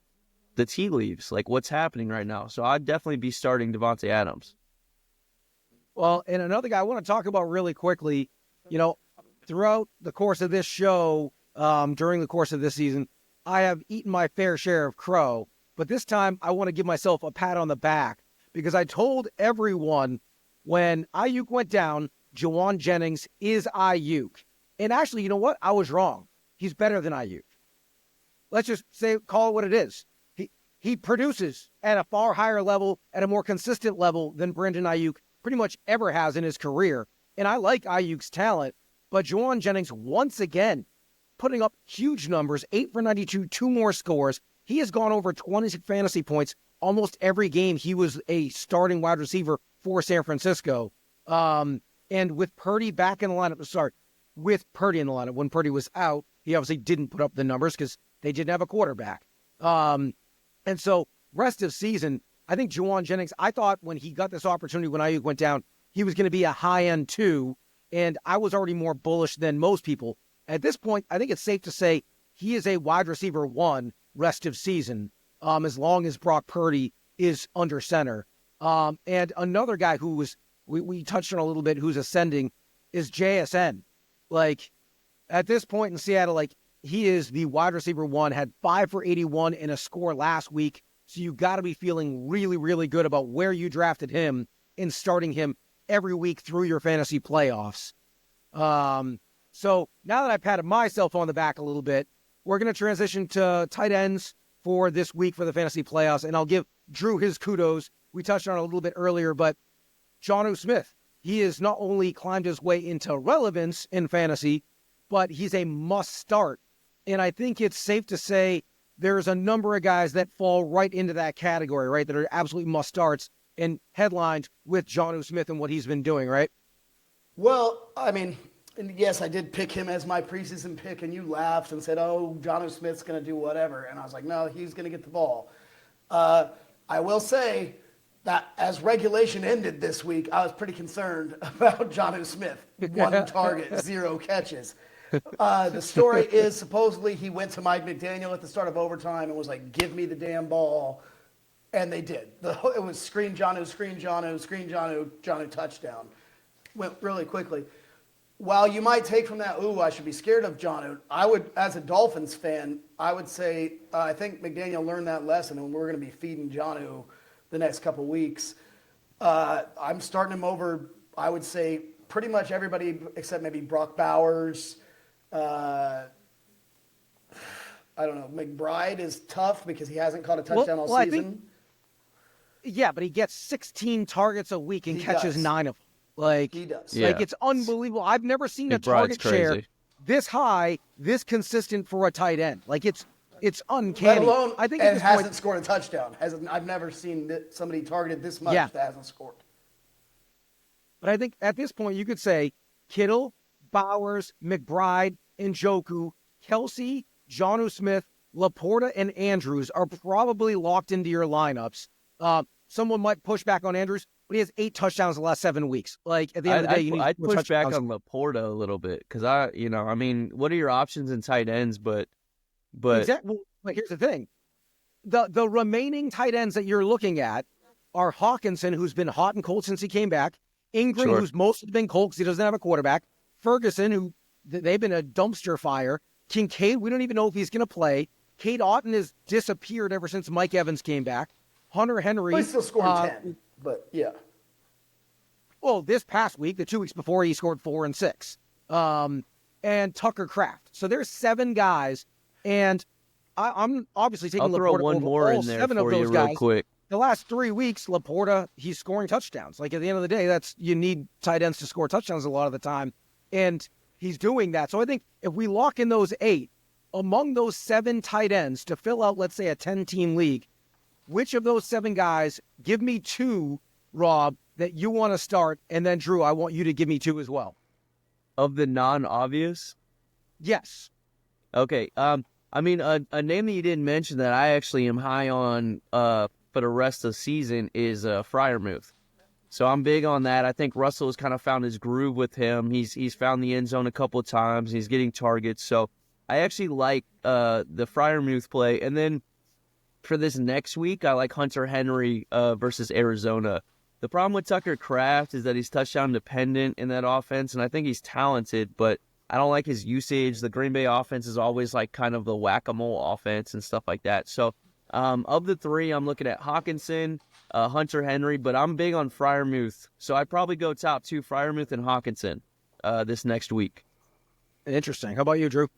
the tea leaves, like what's happening right now. So I'd definitely be starting Devontae Adams. Well, and another guy I want to talk about really quickly, throughout the course of this show, during the course of this season, I have eaten my fair share of crow. But this time I want to give myself a pat on the back, because I told everyone when Ayuk went down, Juwan Jennings is Ayuk. And actually, you know what? I was wrong. He's better than Ayuk. Let's just call it what it is. He produces at a far higher level, at a more consistent level than Brandon Ayuk pretty much ever has in his career. And I like Ayuk's talent, but Juwan Jennings, once again, putting up huge numbers, 8 for 92, 2 more scores. He has gone over 20 fantasy points almost every game he was a starting wide receiver for San Francisco. And with Purdy back in the lineup to start, with Purdy in the lineup. When Purdy was out, he obviously didn't put up the numbers because they didn't have a quarterback. And so rest of season, I think Juwan Jennings, I thought when he got this opportunity when Ayuk went down, he was going to be a high-end 2, and I was already more bullish than most people. At this point, I think it's safe to say he is a wide receiver 1 rest of season, as long as Brock Purdy is under center. And another guy who was, we touched on a little bit, who's ascending, is JSN. Like, at this point in Seattle, like, he is the wide receiver 1, had 5 for 81 in a score last week. So you got to be feeling really, really good about where you drafted him and starting him every week through your fantasy playoffs. So now that I patted myself on the back a little bit, we're going to transition to tight ends for this week for the fantasy playoffs. And I'll give Drew his kudos. We touched on it a little bit earlier, but Jonnu Smith, he has not only climbed his way into relevance in fantasy, but he's a must start. And I think it's safe to say there's a number of guys that fall right into that category, right? That are absolutely must starts and headlined with Jonnu Smith and what he's been doing, right? Well, I mean, yes, I did pick him as my preseason pick, and you laughed and said, oh, Jonnu Smith's going to do whatever. And I was like, no, he's going to get the ball. I will say that as regulation ended this week, I was pretty concerned about Jonnu Smith. 1 target, 0 catches. The story is supposedly he went to Mike McDaniel at the start of overtime and was like, give me the damn ball. And they did. It was screen Jonnu, screen Jonnu, screen Jonnu, Jonnu touchdown. Went really quickly. While you might take from that, I should be scared of Jonnu, I would, as a Dolphins fan, I would say I think McDaniel learned that lesson, and we're going to be feeding Jonnu the next couple weeks. I'm starting him over, I would say, pretty much everybody except maybe Brock Bowers. I don't know. McBride is tough because he hasn't caught a touchdown all season. Yeah, but he gets 16 targets a week and catches 9 of them. Like, he does. Like, it's unbelievable. I've never seen a target share this high, this consistent for a tight end. Like, it's uncanny. Let alone, I think and hasn't scored a touchdown. I've never seen somebody targeted this much that hasn't scored. But I think at this point you could say Kittle, Bowers, McBride, Njoku, Kelsey, Jonnu Smith, Laporta, and Andrews are probably locked into your lineups. Someone might push back on Andrews, but he has 8 touchdowns the last 7 weeks. Like, at the end of the day, you need I'd push back touchdowns. on Laporta a little bit because I mean, what are your options in tight ends? But Exactly. Well, here's the thing: the remaining tight ends that you're looking at are Hawkinson, who's been hot and cold since he came back; Ingram, who's mostly been cold because he doesn't have a quarterback; Ferguson, who they've been a dumpster fire; Kincaid, we don't even know if he's going to play; Cade Otton has disappeared ever since Mike Evans came back; Hunter Henry. Well, he still scored 10, but yeah. Well, this past week, the 2 weeks before, he scored 4 and 6. And Tucker Kraft. So there's 7 guys, and I'm obviously taking I'll throw Laporta one over more all in there 7 for of those you guys. real quick. The last 3 weeks, Laporta, he's scoring touchdowns. Like, at the end of the day, you need tight ends to score touchdowns a lot of the time, and he's doing that. So I think if we lock in those 8, among those 7 tight ends to fill out, let's say, a 10-team league, which of those 7 guys, give me 2, Rob, that you want to start, and then, Drew, I want you to give me 2 as well. Of the non-obvious? Yes. Okay. I mean, a name that you didn't mention that I actually am high on for the rest of the season is Freiermuth. So I'm big on that. I think Russell has kind of found his groove with him. He's found the end zone a couple of times. He's getting targets. So I actually like the Freiermuth play. And then for this next week, I like Hunter Henry versus Arizona. The problem with Tucker Kraft is that he's touchdown dependent in that offense, and I think he's talented, but I don't like his usage. The Green Bay offense is always like kind of the whack-a-mole offense and stuff like that. So of the 3, I'm looking at Hawkinson, Hunter Henry, but I'm big on Freiermuth. So I'd probably go top 2, Freiermuth and Hawkinson this next week. Interesting. How about you, Drew?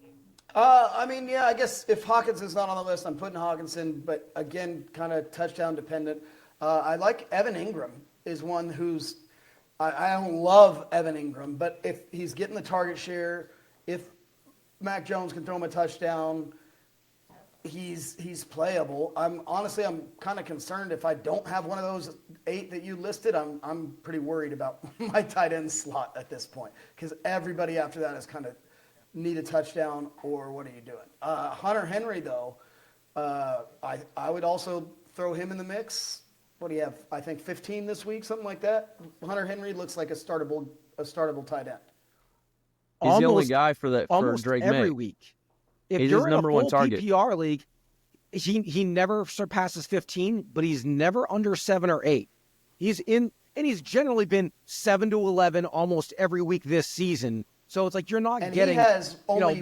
I mean, yeah, I guess if Hawkinson's not on the list, I'm putting Hawkinson, but again, kind of touchdown dependent. I like Evan Ingram is one who's I don't love Evan Ingram, but if he's getting the target share, if Mac Jones can throw him a touchdown, he's playable. I'm kind of concerned if I don't have one of those 8 that you listed. I'm pretty worried about my tight end slot at this point because everybody after that is kind of need a touchdown or what are you doing? Hunter Henry though, I would also throw him in the mix. What do you have? I think 15 this week, something like that. Hunter Henry looks like a startable tight end. He's the only guy for Drake May. Every week. If he's you're his in number a full one target. PPR league, he never surpasses 15, but he's never under 7 or 8. He's generally been 7 to 11 almost every week this season. So it's like you're not getting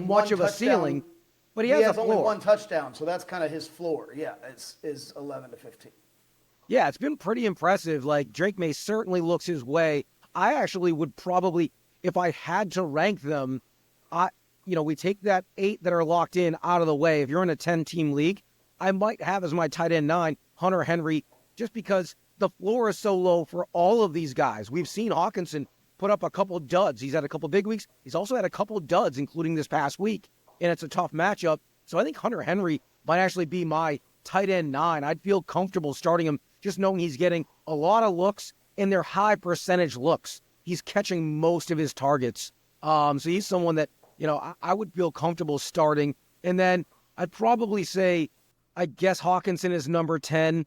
much of a ceiling, but he has a floor. Only one touchdown, so that's kind of his floor. Yeah, is 11 to 15. Yeah, it's been pretty impressive. Like Drake May certainly looks his way. I actually would probably, if I had to rank them, we take that 8 that are locked in out of the way. If you're in a 10-team league, I might have as my tight end 9, Hunter Henry, just because the floor is so low for all of these guys. We've seen Hawkinson put up a couple duds. He's had a couple big weeks. He's also had a couple duds, including this past week, and it's a tough matchup. So I think Hunter Henry might actually be my tight end 9. I'd feel comfortable starting him just knowing he's getting a lot of looks, and they're high percentage looks. He's catching most of his targets. So he's someone that, I would feel comfortable starting. And then I'd probably say, I guess Hawkinson is number 10.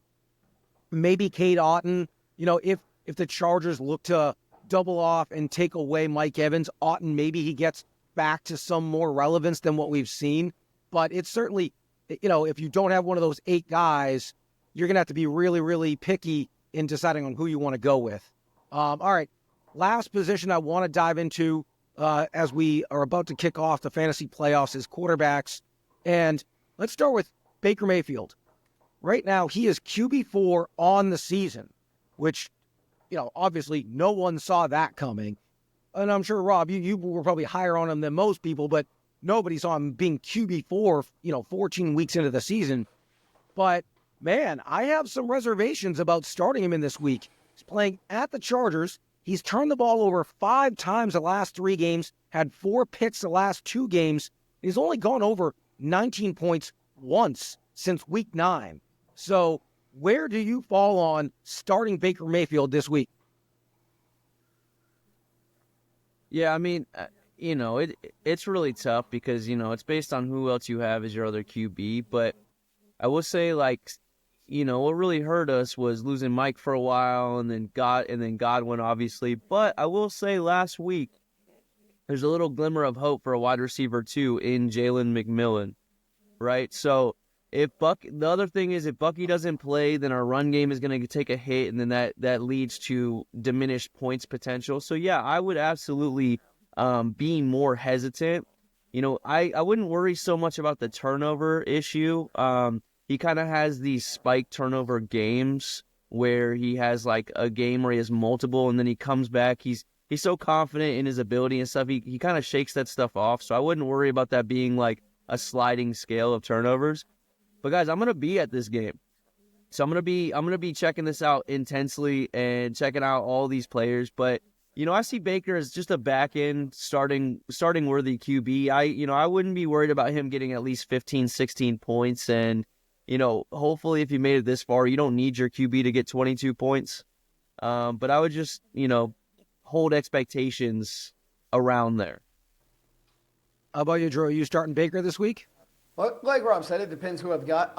Maybe Cade Otton. If the Chargers look to double off and take away Mike Evans, Otton, maybe he gets back to some more relevance than what we've seen. But it's certainly, if you don't have one of those 8 guys, you're going to have to be really, really picky in deciding on who you want to go with. All right. Last position I want to dive into as we are about to kick off the fantasy playoffs is quarterbacks. And let's start with Baker Mayfield. Right now, he is QB4 on the season, which, obviously no one saw that coming. And I'm sure, Rob, you were probably higher on him than most people, but nobody saw him being QB4, 14 weeks into the season. But, man, I have some reservations about starting him in this week. He's playing at the Chargers. He's turned the ball over 5 times the last 3 games, had 4 picks the last 2 games. He's only gone over 19 points once since week 9. So where do you fall on starting Baker Mayfield this week? Yeah, I mean, it's really tough because, it's based on who else you have as your other QB. But I will say, what really hurt us was losing Mike for a while and then Godwin, obviously. But I will say last week, there's a little glimmer of hope for a wide receiver, too, in Jalen McMillan, right? So the other thing is if Bucky doesn't play, then our run game is going to take a hit, and then that leads to diminished points potential. So, yeah, I would absolutely be more hesitant. I wouldn't worry so much about the turnover issue. He kind of has these spike turnover games where he has like a game where he has multiple and then he comes back. He's so confident in his ability and stuff. He kind of shakes that stuff off. So I wouldn't worry about that being like a sliding scale of turnovers. But guys, I'm going to be at this game. So I'm going to be checking this out intensely and checking out all these players. But I see Baker as just a back end starting worthy QB. I wouldn't be worried about him getting at least 15, 16 points and hopefully if you made it this far, you don't need your QB to get 22 points. But I would just, hold expectations around there. How about you, Drew? Are you starting Baker this week? Well, like Rob said, it depends who I've got.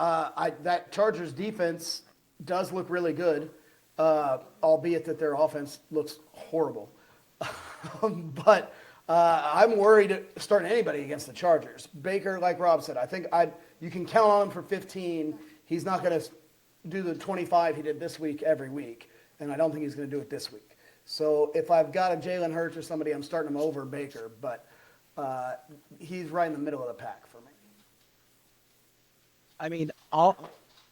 That Chargers defense does look really good, albeit that their offense looks horrible. But I'm worried starting anybody against the Chargers. Baker, like Rob said, I think you can count on him for 15. He's not going to do the 25 he did this week every week, and I don't think he's going to do it this week. So if I've got a Jalen Hurts or somebody, I'm starting him over Baker, but he's right in the middle of the pack for me. I mean,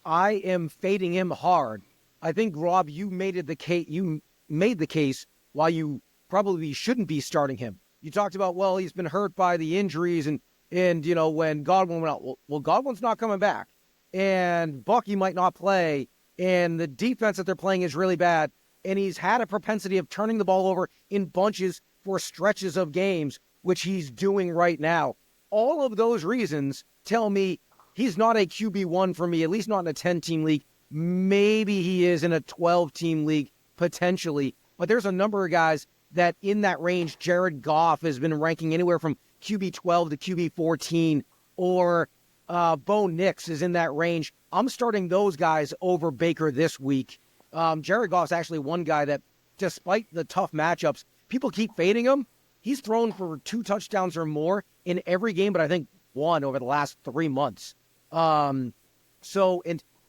I am fading him hard. I think, Rob, you made the case why you probably shouldn't be starting him. You talked about, he's been hurt by the injuries and when Godwin went out. Well, Godwin's not coming back. And Bucky might not play. And the defense that they're playing is really bad. And he's had a propensity of turning the ball over in bunches for stretches of games, which he's doing right now. All of those reasons tell me he's not a QB1 for me, at least not in a 10-team league. Maybe he is in a 12-team league, potentially. But there's a number of guys that in that range, Jared Goff has been ranking anywhere from QB12 to QB14, or Bo Nix is in that range. I'm starting those guys over Baker this week. Jared Goff's actually one guy that, despite the tough matchups, people keep fading him. He's thrown for 2 touchdowns or more in every game, but I think 1 over the last 3 months. And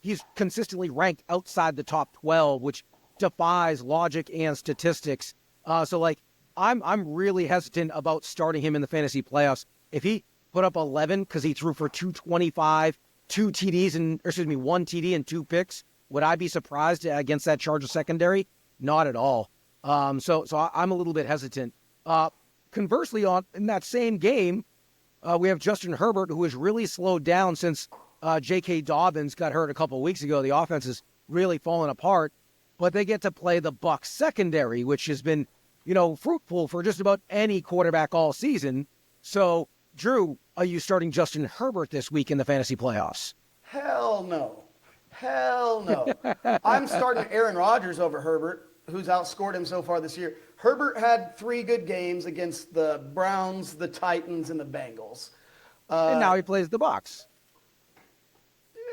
he's consistently ranked outside the top 12, which defies logic and statistics. I'm really hesitant about starting him in the fantasy playoffs. If he put up 11 because he threw for 225, 1 TD and 2 picks, would I be surprised against that Chargers secondary? Not at all. So I'm a little bit hesitant. Conversely, in that same game, we have Justin Herbert, who has really slowed down since J.K. Dobbins got hurt a couple of weeks ago. The offense has really fallen apart, but they get to play the Bucs secondary, which has been, fruitful for just about any quarterback all season. So, Drew, are you starting Justin Herbert this week in the fantasy playoffs? Hell no. I'm starting Aaron Rodgers over Herbert, who's outscored him so far this year. Herbert had 3 good games against the Browns, the Titans, and the Bengals. And now he plays the Bucs.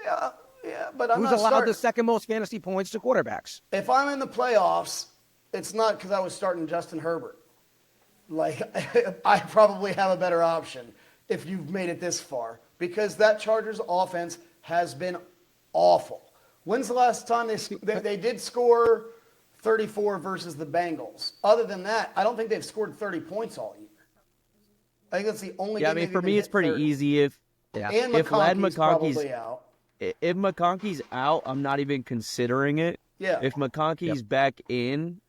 Yeah, but I'm Who's not allowed starting. the second most fantasy points to quarterbacks? If I'm in the playoffs, it's not because I was starting Justin Herbert. I probably have a better option if you've made it this far, because that Chargers offense has been awful. When's the last time they did score 34 versus the Bengals? Other than that, I don't think they've scored 30 points all year. I think that's the only game. Yeah, I mean, for me, it's pretty easy if McConkey's probably out. If McConkey's out, I'm not even considering it. Yeah. If McConkey's back in,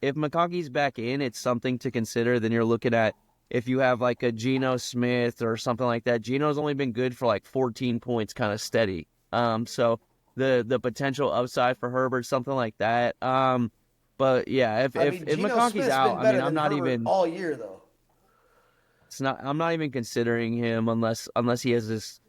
it's something to consider. Then you're looking at if you have like a Geno Smith or something like that. Geno's only been good for like 14 points, kind of steady. So the potential upside for Herbert, something like that. But yeah, if McConkey's out, I mean, I'm not Herbert even all year though. I'm not even considering him unless he has his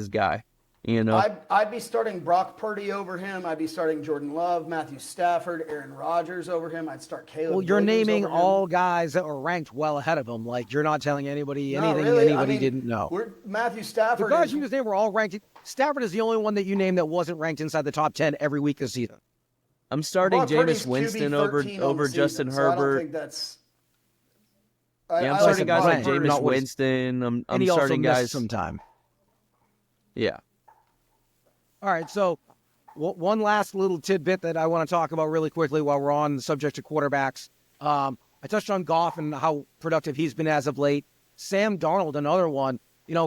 guy. I'd be starting Brock Purdy over him. I'd be starting Jordan Love, Matthew Stafford, Aaron Rodgers over him. I'd start Caleb. Well, you're Williams naming over him. all guys that were ranked well ahead of him. Like, you're not telling anybody No, anything really. anybody didn't know. Matthew Stafford. The guys you just named were all ranked. Stafford is the only one that you named that wasn't ranked inside the top 10 every week this season. I'm starting Brock Purdy's Jameis Winston QB 13 on over the season, Justin so I don't Herbert. think that's. I'm starting guys like Purdy. Jameis Winston. I'm And he starting also guys missed some time. Yeah. All right, so one last little tidbit that I want to talk about really quickly while we're on the subject of quarterbacks. I touched on Goff and how productive he's been as of late. Sam Darnold, another one.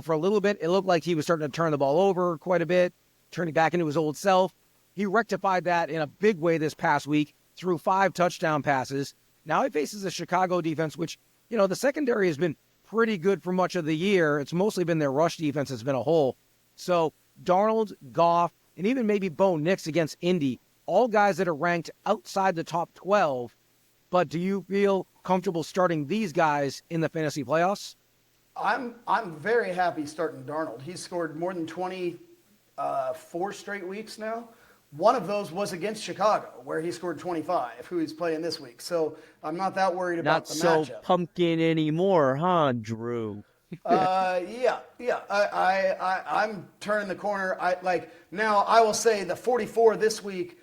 For a little bit, it looked like he was starting to turn the ball over quite a bit, turning back into his old self. He rectified that in a big way this past week through 5 touchdown passes. Now he faces a Chicago defense, which, the secondary has been pretty good for much of the year. It's mostly been their rush defense has been a hole. So Darnold, Goff, and even maybe Bo Nix against Indy, all guys that are ranked outside the top 12. But do you feel comfortable starting these guys in the fantasy playoffs? I'm very happy starting Darnold. He's scored more than 24 straight weeks now. One of those was against Chicago, where he scored 25, who he's playing this week. So I'm not that worried about the matchup. Not so pumpkin anymore, huh, Drew? Yeah. I'm turning the corner. Now I will say the 44 this week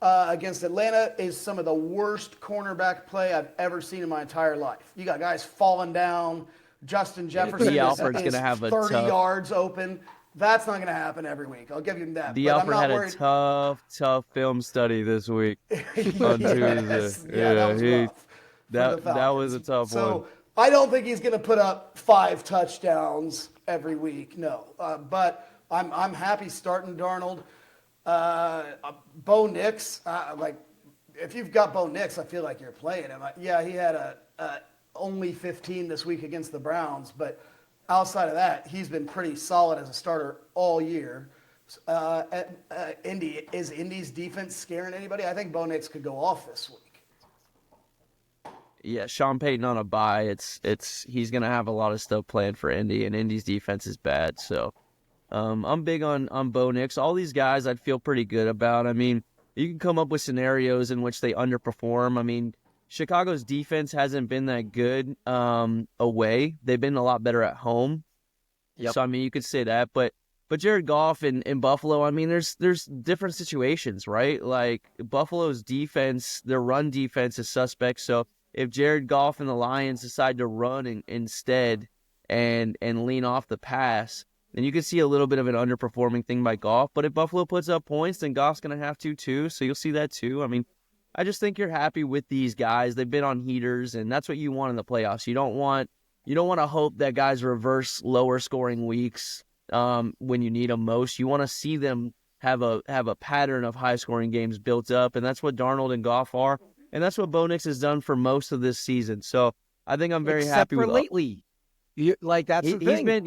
against Atlanta is some of the worst cornerback play I've ever seen in my entire life. You got guys falling down. Justin Jefferson is gonna have a 30 tough... yards open. That's not going to happen every week. I'll give you that. The Alfred had a tough film study this week on Tuesday. Yeah, that was rough. That was a tough one. So I don't think he's going to put up 5 touchdowns every week. No, but I'm happy starting Darnold. Bo Nix, if you've got Bo Nix, I feel like you're playing him. Yeah, he had only 15 this week against the Browns, but outside of that, he's been pretty solid as a starter all year. Is Indy's defense scaring anybody? I think Bo Nix could go off this week. Yeah, Sean Payton on a bye. He's gonna have a lot of stuff planned for Indy, and Indy's defense is bad. So, I'm big on Bo Nix. All these guys I'd feel pretty good about. I mean, you can come up with scenarios in which they underperform. I mean, Chicago's defense hasn't been that good away. They've been a lot better at home. Yep. So, I mean, you could say that. But Jared Goff in Buffalo, I mean, there's different situations, right? Like, Buffalo's defense, their run defense is suspect. So, if Jared Goff and the Lions decide to run instead and lean off the pass, then you could see a little bit of an underperforming thing by Goff. But if Buffalo puts up points, then Goff's going to have to too. So you'll see that too. I mean, I just think you're happy with these guys. They've been on heaters, and that's what you want in the playoffs. You don't want to hope that guys reverse lower scoring weeks when you need them most. You want to see them have a pattern of high scoring games built up, and that's what Darnold and Goff are, and that's what Bo Nix has done for most of this season. So I think I'm very happy with lately. That's the thing.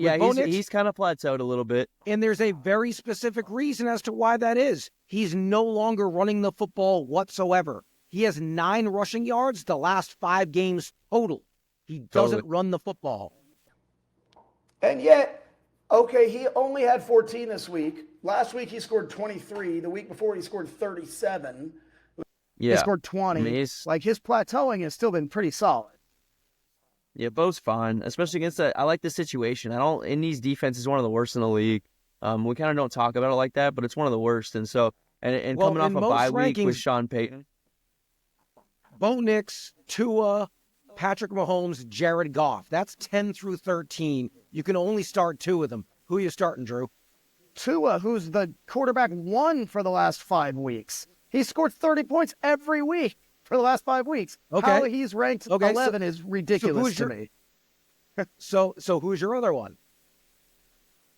He's kind of plateaued a little bit. And there's a very specific reason as to why that is. He's no longer running the football whatsoever. He has 9 rushing yards the last 5 games total. He doesn't run the football. And yet, okay, he only had 14 this week. Last week he scored 23. The week before he scored 37. Yeah. He scored 20. I mean, his plateauing has still been pretty solid. Yeah, Bo's fine, especially against that. I like the situation. Indy's defense is one of the worst in the league. We kind of don't talk about it like that, but it's one of the worst. And so, and coming off a bye week with Sean Payton. Bo Nix, Tua, Patrick Mahomes, Jared Goff. That's 10 through 13. You can only start 2 of them. Who are you starting, Drew? Tua, who's the quarterback 1 for the last 5 weeks. He scored 30 points every week for the last 5 weeks. Okay. How he's ranked 11 is ridiculous to me. So who's your other one?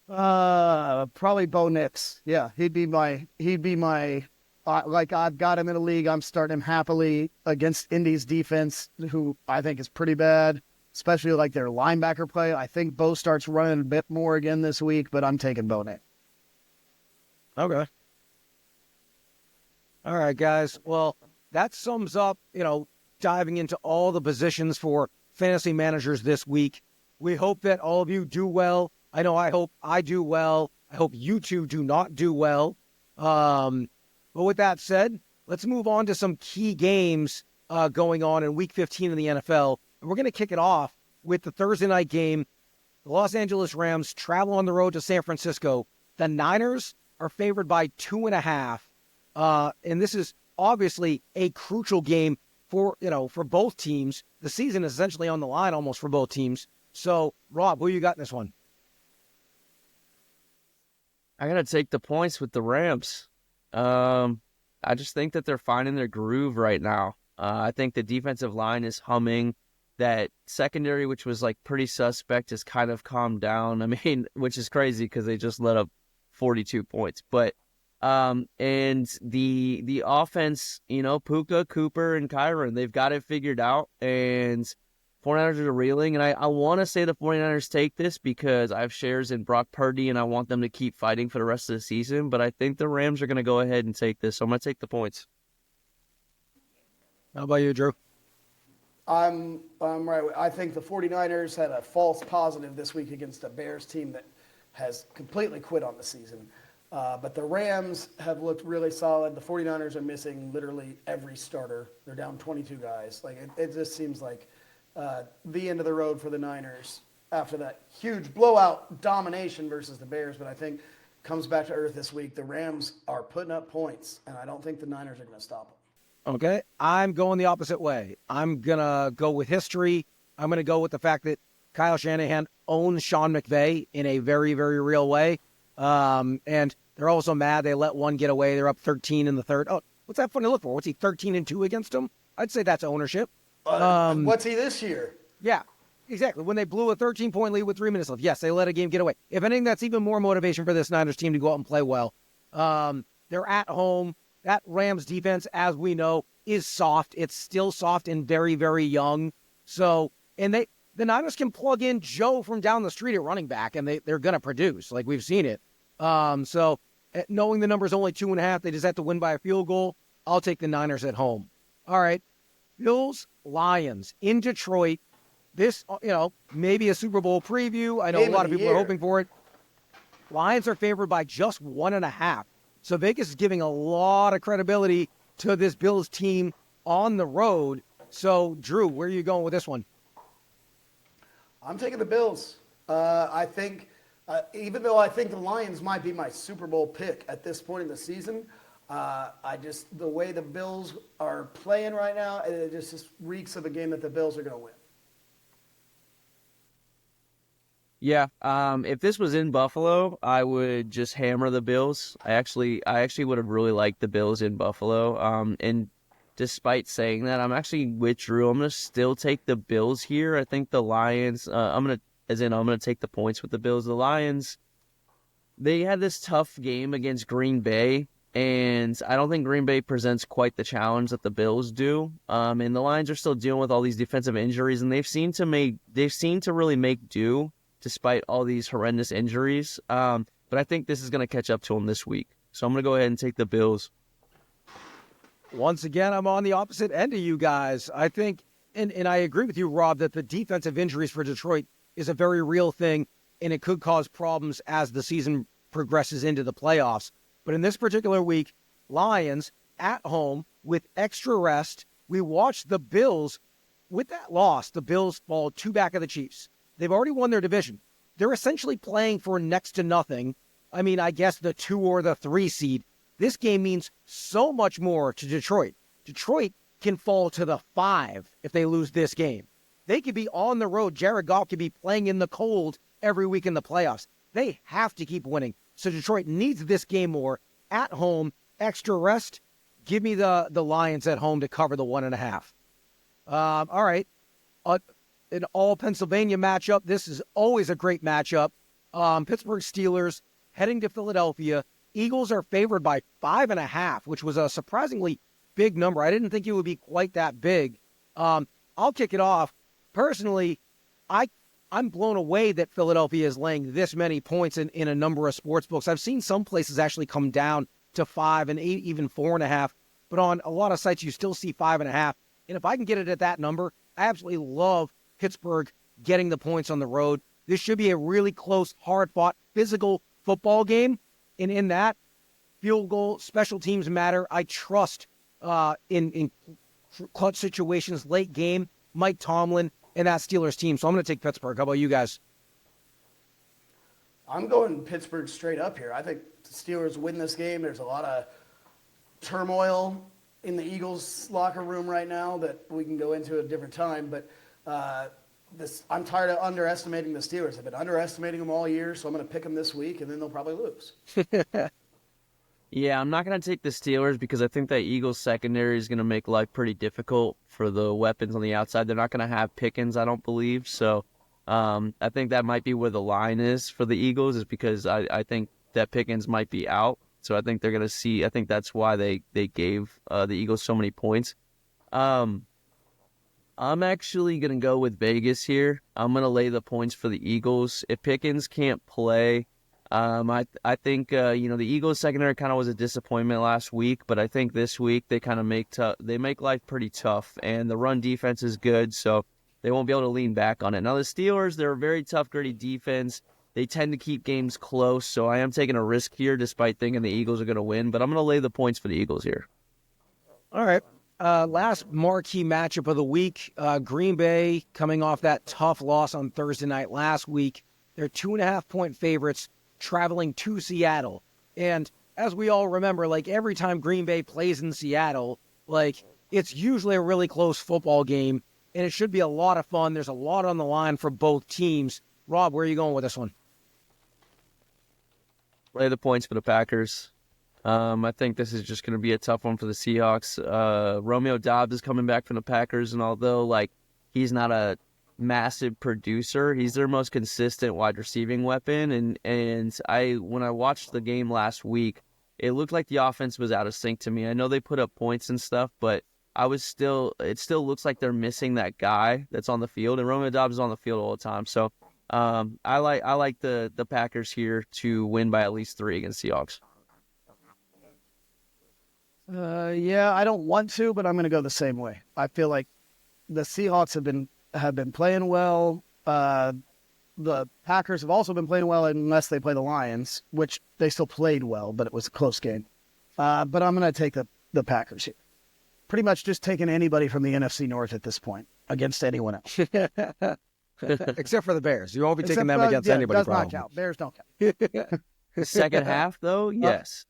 Probably Bo Nix. Yeah, he'd be my like, I've got him in a league. I'm starting him happily against Indy's defense, who I think is pretty bad, especially like their linebacker play. I think Bo starts running a bit more again this week, but I'm taking Bo Nix. Okay. All right, guys. Well, that sums up, diving into all the positions for fantasy managers this week. We hope that all of you do well. I hope I do well. I hope you two do not do well. But with that said, let's move on to some key games going on in Week 15 in the NFL. And we're going to kick it off with the Thursday night game. The Los Angeles Rams travel on the road to San Francisco. The Niners are favored by 2.5. And this is obviously a crucial game for both teams. The season is essentially on the line almost for both teams. So, Rob, who you got in this one? I got to take the points with the Rams. I just think that they're finding their groove right now. I think the defensive line is humming. That secondary, which was like pretty suspect, has kind of calmed down. I mean, which is crazy because they just let up 42 points. But and the offense, Puka, Cooper, and Kyron, they've got it figured out. And 49ers are reeling. And I want to say the 49ers take this because I have shares in Brock Purdy and I want them to keep fighting for the rest of the season. But I think the Rams are going to go ahead and take this. So I'm going to take the points. How about you, Drew? I'm right. I think the 49ers had a false positive this week against a Bears team that has completely quit on the season. But the Rams have looked really solid. The 49ers are missing literally every starter. They're down 22 guys. Like it just seems like the end of the road for the Niners after that huge blowout domination versus the Bears. But I think comes back to earth this week. The Rams are putting up points, and I don't think the Niners are going to stop them. Okay, I'm going the opposite way. I'm going to go with history. I'm going to go with the fact that Kyle Shanahan owns Sean McVay in a very, very real way. And they're also mad they let one get away. They're up 13 in the third. Oh, what's that funny to look for? What's he, 13-2 against them? I'd say that's ownership. What's he this year? Yeah, exactly. When they blew a 13-point lead with 3 minutes left, yes, they let a game get away. If anything, that's even more motivation for this Niners team to go out and play well. They're at home. That Rams defense, as we know, is soft. It's still soft and very, very young. So, and the Niners can plug in Joe from down the street at running back, and they're going to produce, like we've seen it. So, knowing the number's only 2.5, they just have to win by a field goal. I'll take the Niners at home. All right. Bills, Lions in Detroit. This, maybe a Super Bowl preview. I know a lot of people are hoping for it. Lions are favored by just 1.5. So Vegas is giving a lot of credibility to this Bills team on the road. So, Drew, where are you going with this one? I'm taking the Bills. I think, even though I think the Lions might be my Super Bowl pick at this point in the season, the way the Bills are playing right now, it just reeks of a game that the Bills are going to win. Yeah, if this was in Buffalo, I would just hammer the Bills. I actually would have really liked the Bills in Buffalo. And despite saying that, I'm actually with Drew. I'm gonna still take the Bills here. I think the Lions. I'm gonna take the points with the Bills. The Lions, they had this tough game against Green Bay, and I don't think Green Bay presents quite the challenge that the Bills do. And the Lions are still dealing with all these defensive injuries, and they've seemed to really make do despite all these horrendous injuries. But I think this is going to catch up to them this week. So I'm going to go ahead and take the Bills. Once again, I'm on the opposite end of you guys. I think, and I agree with you, Rob, that the defensive injuries for Detroit is a very real thing, and it could cause problems as the season progresses into the playoffs. But in this particular week, Lions at home with extra rest. We watched the Bills. With that loss, the Bills fall 2 back of the Chiefs. They've already won their division. They're essentially playing for next to nothing. I mean, I guess the 2 or the 3 seed. This game means so much more to Detroit. Detroit can fall to the 5 if they lose this game. They could be on the road. Jared Goff could be playing in the cold every week in the playoffs. They have to keep winning. So Detroit needs this game more. At home, extra rest. Give me the Lions at home to cover the 1.5. All right. An all Pennsylvania matchup. This is always a great matchup. Pittsburgh Steelers heading to Philadelphia. Eagles are favored by 5.5, which was a surprisingly big number. I didn't think it would be quite that big. I'll kick it off. Personally, I'm blown away that Philadelphia is laying this many points in a number of sports books. I've seen some places actually come down to 5 and 8, even 4.5. But on a lot of sites, you still see 5.5. And if I can get it at that number, I absolutely love Pittsburgh getting the points on the road. This should be a really close, hard-fought, physical football game. And in that, field goal, special teams matter. I trust in clutch situations, late game, Mike Tomlin and that Steelers team. So I'm going to take Pittsburgh. How about you guys? I'm going Pittsburgh straight up here. I think the Steelers win this game. There's a lot of turmoil in the Eagles locker room right now that we can go into at a different time. But I'm tired of underestimating the Steelers. I've been underestimating them all year, so I'm going to pick them this week, and then they'll probably lose. Yeah, I'm not going to take the Steelers because I think that Eagles secondary is going to make life pretty difficult for the weapons on the outside. They're not going to have Pickens, I don't believe. So I think that might be where the line is for the Eagles, is because I think that Pickens might be out. So I think they're going to see – I think that's why they gave the Eagles so many points. I'm actually going to go with Vegas here. I'm going to lay the points for the Eagles. If Pickens can't play – I think the Eagles secondary kind of was a disappointment last week, but I think this week they kind of make life pretty tough, and the run defense is good, so they won't be able to lean back on it. Now the Steelers, they're a very tough, gritty defense. They tend to keep games close, so I am taking a risk here despite thinking the Eagles are going to win, but I'm going to lay the points for the Eagles here. All right. Last marquee matchup of the week, Green Bay coming off that tough loss on Thursday night last week. They're 2.5-point favorites, traveling to Seattle. And as we all remember, like every time Green Bay plays in Seattle, like it's usually a really close football game, and it should be a lot of fun. There's a lot on the line for both teams. Rob, where are you going with this one? Lay the points for the Packers. I think this is just going to be a tough one for the Seahawks. Romeo Doubs is coming back from the Packers, and although he's not a massive producer, he's their most consistent wide receiving weapon, and when I watched the game last week, it looked like the offense was out of sync to me. I know they put up points and stuff, but it still looks like they're missing that guy that's on the field, and Romeo Doubs is on the field all the time. So I like the Packers here to win by at least 3 against Seahawks. Yeah, I don't want to, but I'm going to go the same way. I feel like the Seahawks have been playing well. the Packers have also been playing well unless they play the Lions, which they still played well, but it was a close game. But I'm going to take the Packers here. Pretty much just taking anybody from the NFC North at this point against anyone else. Except for the Bears. You won't be taking them against anybody. Does not count. Bears don't count. Second half, though, yes.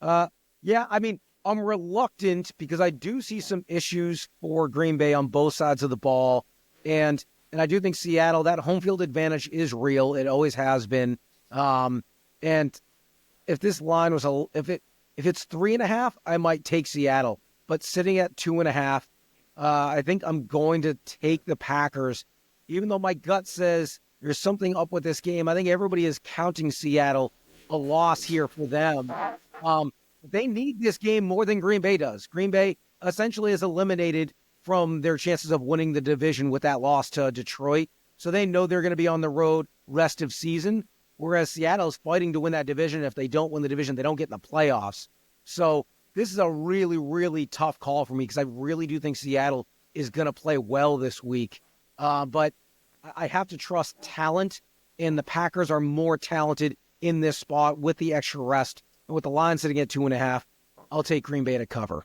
Yeah, I mean, I'm reluctant because I do see some issues for Green Bay on both sides of the ball. And I do think Seattle, that home field advantage is real. It always has been. And if this line was if it's 3.5, I might take Seattle. But sitting at 2.5, I think I'm going to take the Packers. Even though my gut says there's something up with this game, I think everybody is counting Seattle a loss here for them. They need this game more than Green Bay does. Green Bay essentially is eliminated from their chances of winning the division with that loss to Detroit. So they know they're going to be on the road rest of season, whereas Seattle is fighting to win that division. If they don't win the division, they don't get in the playoffs. So this is a really, really tough call for me because I really do think Seattle is going to play well this week. But I have to trust talent, and the Packers are more talented in this spot with the extra rest. And with the line sitting at 2.5, I'll take Green Bay to cover.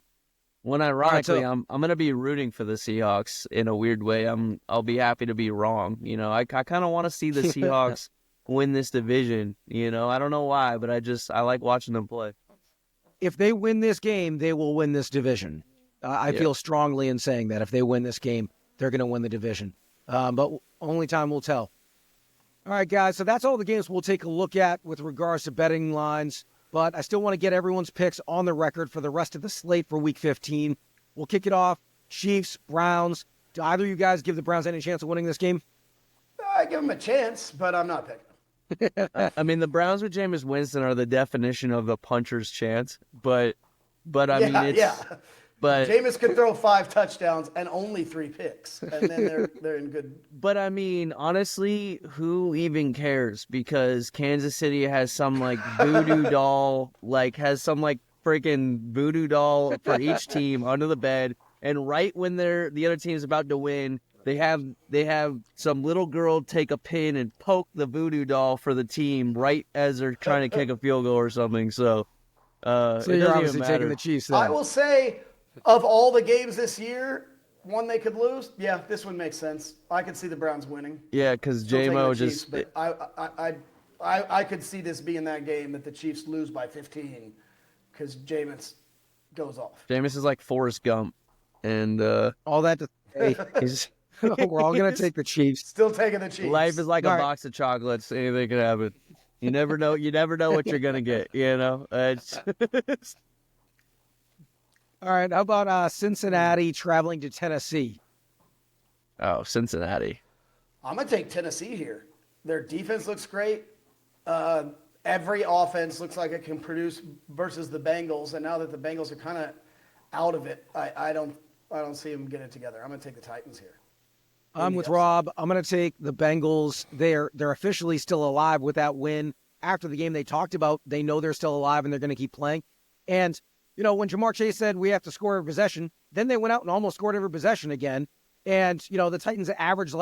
When ironically, right, so, I'm going to be rooting for the Seahawks in a weird way. I'll be happy to be wrong. I kind of want to see the Seahawks win this division. I don't know why, but I like watching them play. If they win this game, they will win this division. I feel strongly in saying that. If they win this game, they're going to win the division. But only time will tell. All right, guys, so that's all the games we'll take a look at with regards to betting lines. But I still want to get everyone's picks on the record for the rest of the slate for Week 15. We'll kick it off. Chiefs, Browns. Do either of you guys give the Browns any chance of winning this game? I give them a chance, but I'm not picking them. I mean, the Browns with Jameis Winston are the definition of a puncher's chance. But I mean, it's... Yeah. But Jameis could throw 5 touchdowns and only 3 picks, and then they're in good. But I mean, honestly, who even cares? Because Kansas City has some voodoo doll, freaking voodoo doll for each team under the bed, and right when the other team's about to win, they have some little girl take a pin and poke the voodoo doll for the team right as they're trying to kick a field goal or something. So you're obviously taking the Chiefs then. I will say, of all the games this year, one they could lose, yeah, this one makes sense. I could see the Browns winning. Yeah, because J-Mo just... But I could see this being that game that the Chiefs lose by 15 because Jameis goes off. Jameis is like Forrest Gump. And all that to say, we're all going to take the Chiefs. Still taking the Chiefs. Life is like a box of chocolates. Anything can happen. You never know what you're going to get, It's... All right, how about Cincinnati traveling to Tennessee? Oh, Cincinnati. I'm going to take Tennessee here. Their defense looks great. Every offense looks like it can produce versus the Bengals, and now that the Bengals are kind of out of it, I don't see them get it together. I'm going to take the Titans here. I'm with Rob. I'm going to take the Bengals. They're officially still alive with that win. After the game they talked about, they know they're still alive and they're going to keep playing. And when Jamar Chase said we have to score every possession, then they went out and almost scored every possession again. And, the Titans averaged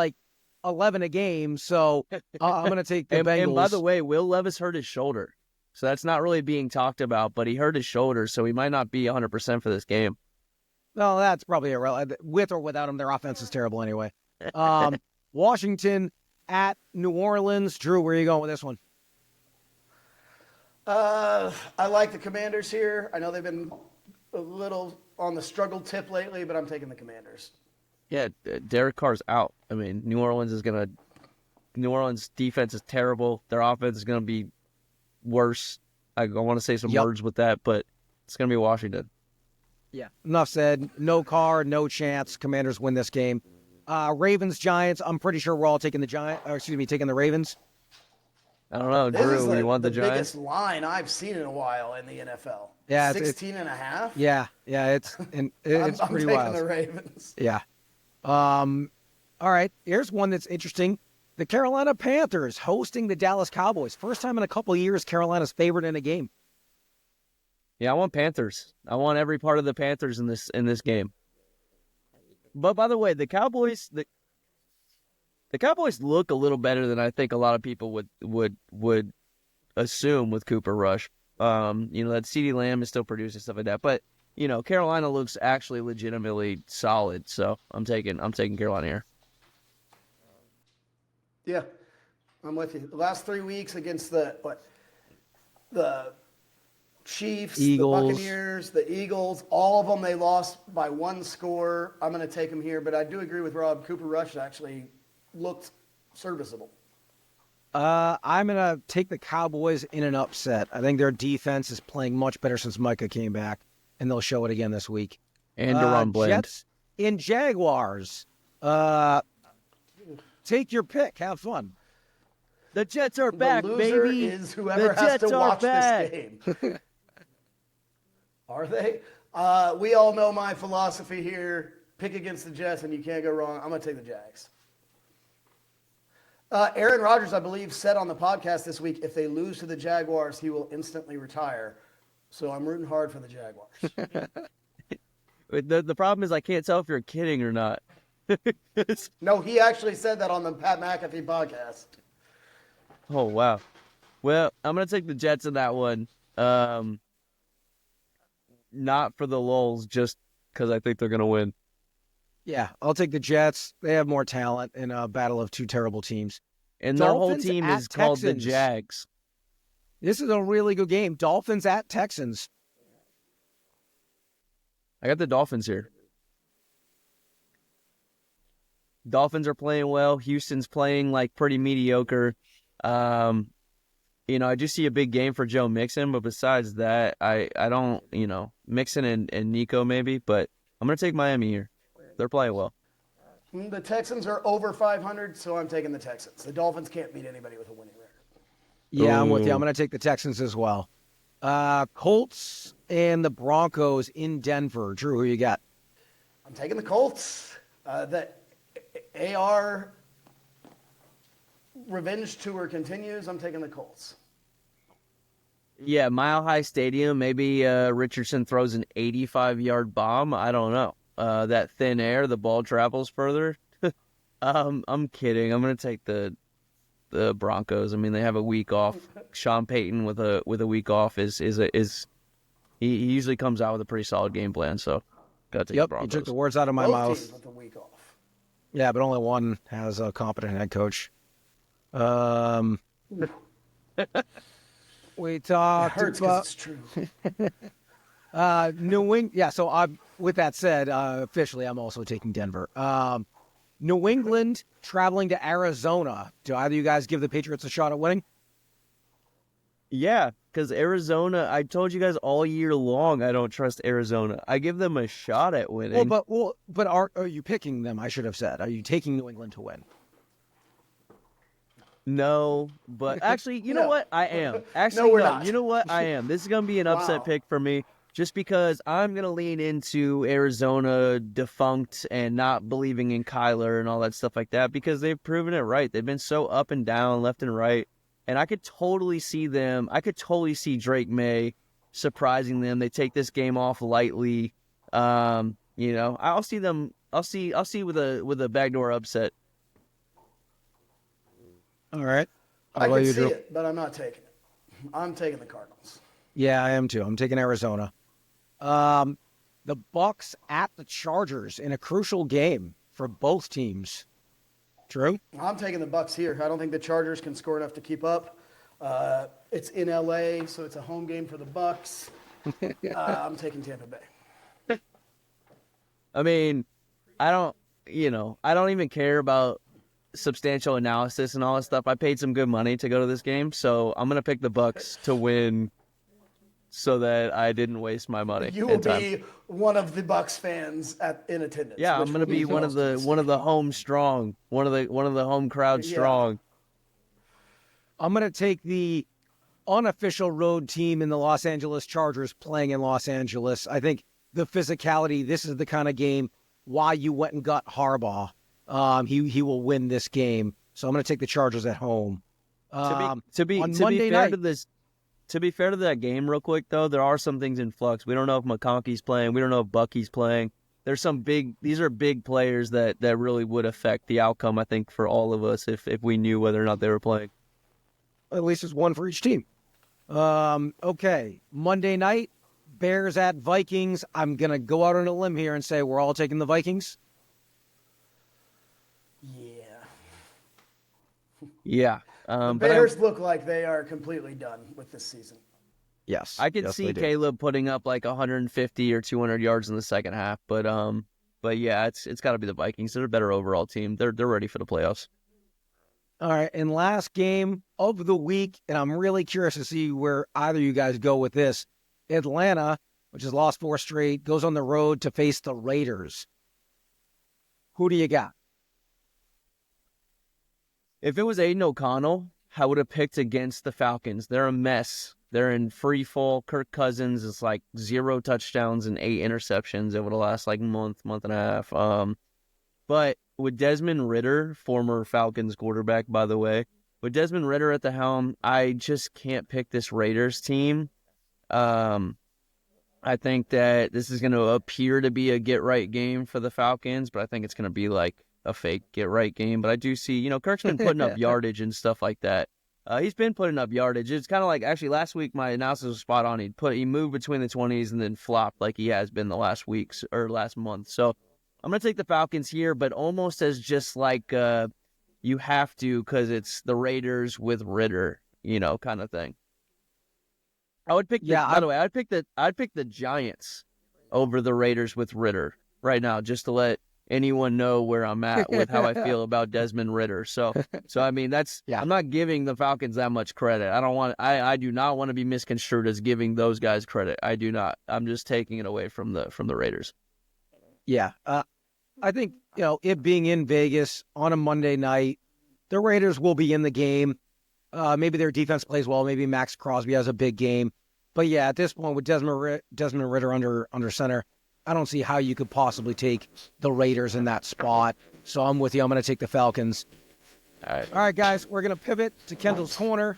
11 a game. So I'm going to take the Bengals. And by the way, Will Levis hurt his shoulder. So that's not really being talked about, but he hurt his shoulder, so he might not be 100% for this game. No, that's probably irrelevant. With or without him, their offense is terrible anyway. Washington at New Orleans. Drew, where are you going with this one? I like the Commanders here. I know they've been a little on the struggle tip lately, but I'm taking the Commanders. Yeah, Derek Carr's out. I mean, New Orleans defense is terrible. Their offense is going to be worse. I want to say some words with that, but it's going to be Washington. Yeah. Enough said. No Carr, no chance. Commanders win this game. Ravens, Giants. I'm pretty sure we're all taking taking the Ravens. I don't know, Drew. You want the Giants? Biggest line I've seen in a while in the NFL. Yeah, 16.5. Yeah, it's pretty wild. I'm taking the Ravens. Yeah. All right. Here's one that's interesting. The Carolina Panthers hosting the Dallas Cowboys. First time in a couple of years Carolina's favored in a game. Yeah, I want Panthers. I want every part of the Panthers in this game. But by the way, the Cowboys, The Cowboys look a little better than I think a lot of people would assume with Cooper Rush. That CeeDee Lamb is still producing stuff like that, but Carolina looks actually legitimately solid. So I'm taking Carolina here. Yeah, I'm with you. The last 3 weeks against the Chiefs, Eagles. the Buccaneers, the Eagles, all of them they lost by 1 score. I'm going to take them here, but I do agree with Rob. Cooper Rush actually looked serviceable. I'm going to take the Cowboys in an upset. I think their defense is playing much better since Micah came back, and they'll show it again this week. And Deron Bland. Jets in Jaguars. Take your pick. Have fun. The Jets are back, the loser baby. Is whoever the has Jets to watch back. this game. Are they? We all know my philosophy here. Pick against the Jets, and you can't go wrong. I'm going to take the Jags. Aaron Rodgers, I believe, said on the podcast this week, if they lose to the Jaguars, he will instantly retire. So I'm rooting hard for the Jaguars. The problem is I can't tell if you're kidding or not. No, he actually said that on the Pat McAfee podcast. Oh, wow. Well, I'm going to take the Jets in that one. Not for the lulz, just because I think they're going to win. Yeah, I'll take the Jets. They have more talent in a battle of two terrible teams. And Dolphins their whole team at is called the Texans. Jags. This is a really good game. Dolphins at Texans. I got the Dolphins here. Dolphins are playing well. Houston's playing like pretty mediocre. I just see a big game for Joe Mixon, but besides that, I don't, Mixon and Nico maybe, but I'm going to take Miami here. They're playing well. The Texans are over 500, so I'm taking the Texans. The Dolphins can't beat anybody with a winning record. Yeah, I'm with you. I'm going to take the Texans as well. Colts and the Broncos in Denver. Drew, who you got? I'm taking the Colts. The AR revenge tour continues. I'm taking the Colts. Yeah, Mile High Stadium. Maybe Richardson throws an 85-yard bomb. I don't know. That thin air, the ball travels further. I'm kidding. I'm going to take the Broncos. I mean, they have a week off. Sean Payton with a week off is he usually comes out with a pretty solid game plan. So, got to take the Broncos. You took the words out of my Both mouth. teams with a week off. Yeah, but only one has a competent head coach. We talked It hurts about because it's true. New England. Yeah, so with that said, officially, I'm also taking Denver. New England traveling to Arizona. Do either of you guys give the Patriots a shot at winning? Yeah, because Arizona, I told you guys all year long I don't trust Arizona. I give them a shot at winning. But are you picking them? I should have said. Are you taking New England to win? No, but actually, you know what? I am. No, we're not. You know what? I am. This is going to be an upset pick for me just because I'm going to lean into Arizona defunct and not believing in Kyler and all that stuff like that because they've proven it right. They've been so up and down, left and right. And I could totally see them. I could totally see Drake May surprising them. They take this game off lightly. I'll see them. I'll see with a backdoor upset. All right. I can see it, but I'm not taking it. I'm taking the Cardinals. Yeah, I am too. I'm taking Arizona. The Bucks at the Chargers in a crucial game for both teams. True? I'm taking the Bucks here. I don't think the Chargers can score enough to keep up. It's in LA, so it's a home game for the Bucks. I'm taking Tampa Bay. I mean, I don't even care about substantial analysis and all that stuff. I paid some good money to go to this game, so I'm gonna pick the Bucks to win, so that I didn't waste my money. You will be one of the Bucks fans in attendance. Yeah, I'm gonna be one of the home strong, one of the home crowd strong. I'm gonna take the unofficial road team in the Los Angeles Chargers playing in Los Angeles. I think the physicality. This is the kind of game why you went and got Harbaugh. He will win this game, so I'm going to take the Chargers at home. To be fair to that game, real quick though, there are some things in flux. We don't know if McConkey's playing. We don't know if Bucky's playing. these are big players that really would affect the outcome, I think, for all of us if we knew whether or not they were playing. At least it's one for each team. Okay, Monday night, Bears at Vikings. I'm going to go out on a limb here and say we're all taking the Vikings. Yeah. The Bears look like they are completely done with this season. Yes. I could see Caleb putting up like 150 or 200 yards in the second half, but yeah, it's got to be the Vikings. They're a better overall team. They're ready for the playoffs. All right, and last game of the week, and I'm really curious to see where either of you guys go with this. Atlanta, which has lost 4 straight, goes on the road to face the Raiders. Who do you got? If it was Aiden O'Connell, I would have picked against the Falcons. They're a mess. They're in free fall. Kirk Cousins is like 0 touchdowns and 8 interceptions over the last like month and a half. But with Desmond Ridder, former Falcons quarterback, by the way, with Desmond Ridder at the helm, I just can't pick this Raiders team. I think that this is going to appear to be a get-right game for the Falcons, but I think it's going to be like a fake get-right game. But I do see, Kirk's been putting up yardage and stuff like that. He's been putting up yardage. It's kind of like, actually, last week my analysis was spot on. He moved between the 20s and then flopped like he has been the last weeks or last month. So I'm going to take the Falcons here, but almost as just like you have to because it's the Raiders with Ridder, kind of thing. I would pick by the way, I'd pick the Giants over the Raiders with Ridder right now, just to let anyone know where I'm at with how I feel about Desmond Ridder. So I mean, I'm not giving the Falcons that much credit. I do not want to be misconstrued as giving those guys credit. I do not. I'm just taking it away from the Raiders. Yeah. I think, it being in Vegas on a Monday night, the Raiders will be in the game. Maybe their defense plays well. Maybe Max Crosby has a big game. But yeah, at this point with Desmond Ridder under center, I don't see how you could possibly take the Raiders in that spot. So I'm with you. I'm going to take the Falcons. All right, guys, we're going to pivot to Kendall's Corner.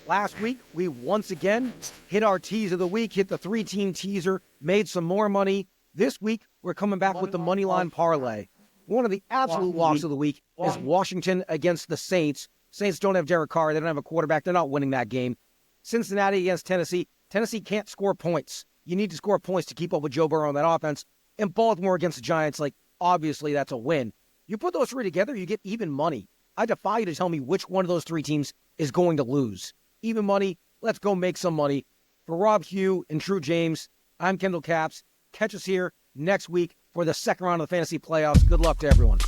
Last week, we once again hit our tease of the week, hit the 3-team teaser, made some more money. This week, we're coming back with the Moneyline Parlay. One of the absolute locks of the week is Washington against the Saints. Saints don't have Derek Carr. They don't have a quarterback. They're not winning that game. Cincinnati against Tennessee. Tennessee can't score points. You need to score points to keep up with Joe Burrow on that offense. And Baltimore against the Giants, obviously that's a win. You put those 3 together, you get even money. I defy you to tell me which one of those 3 teams is going to lose. Even money. Let's go make some money. For Rob Hugh and True James, I'm Kendall Caps. Catch us here next week for the second round of the fantasy playoffs. Good luck to everyone.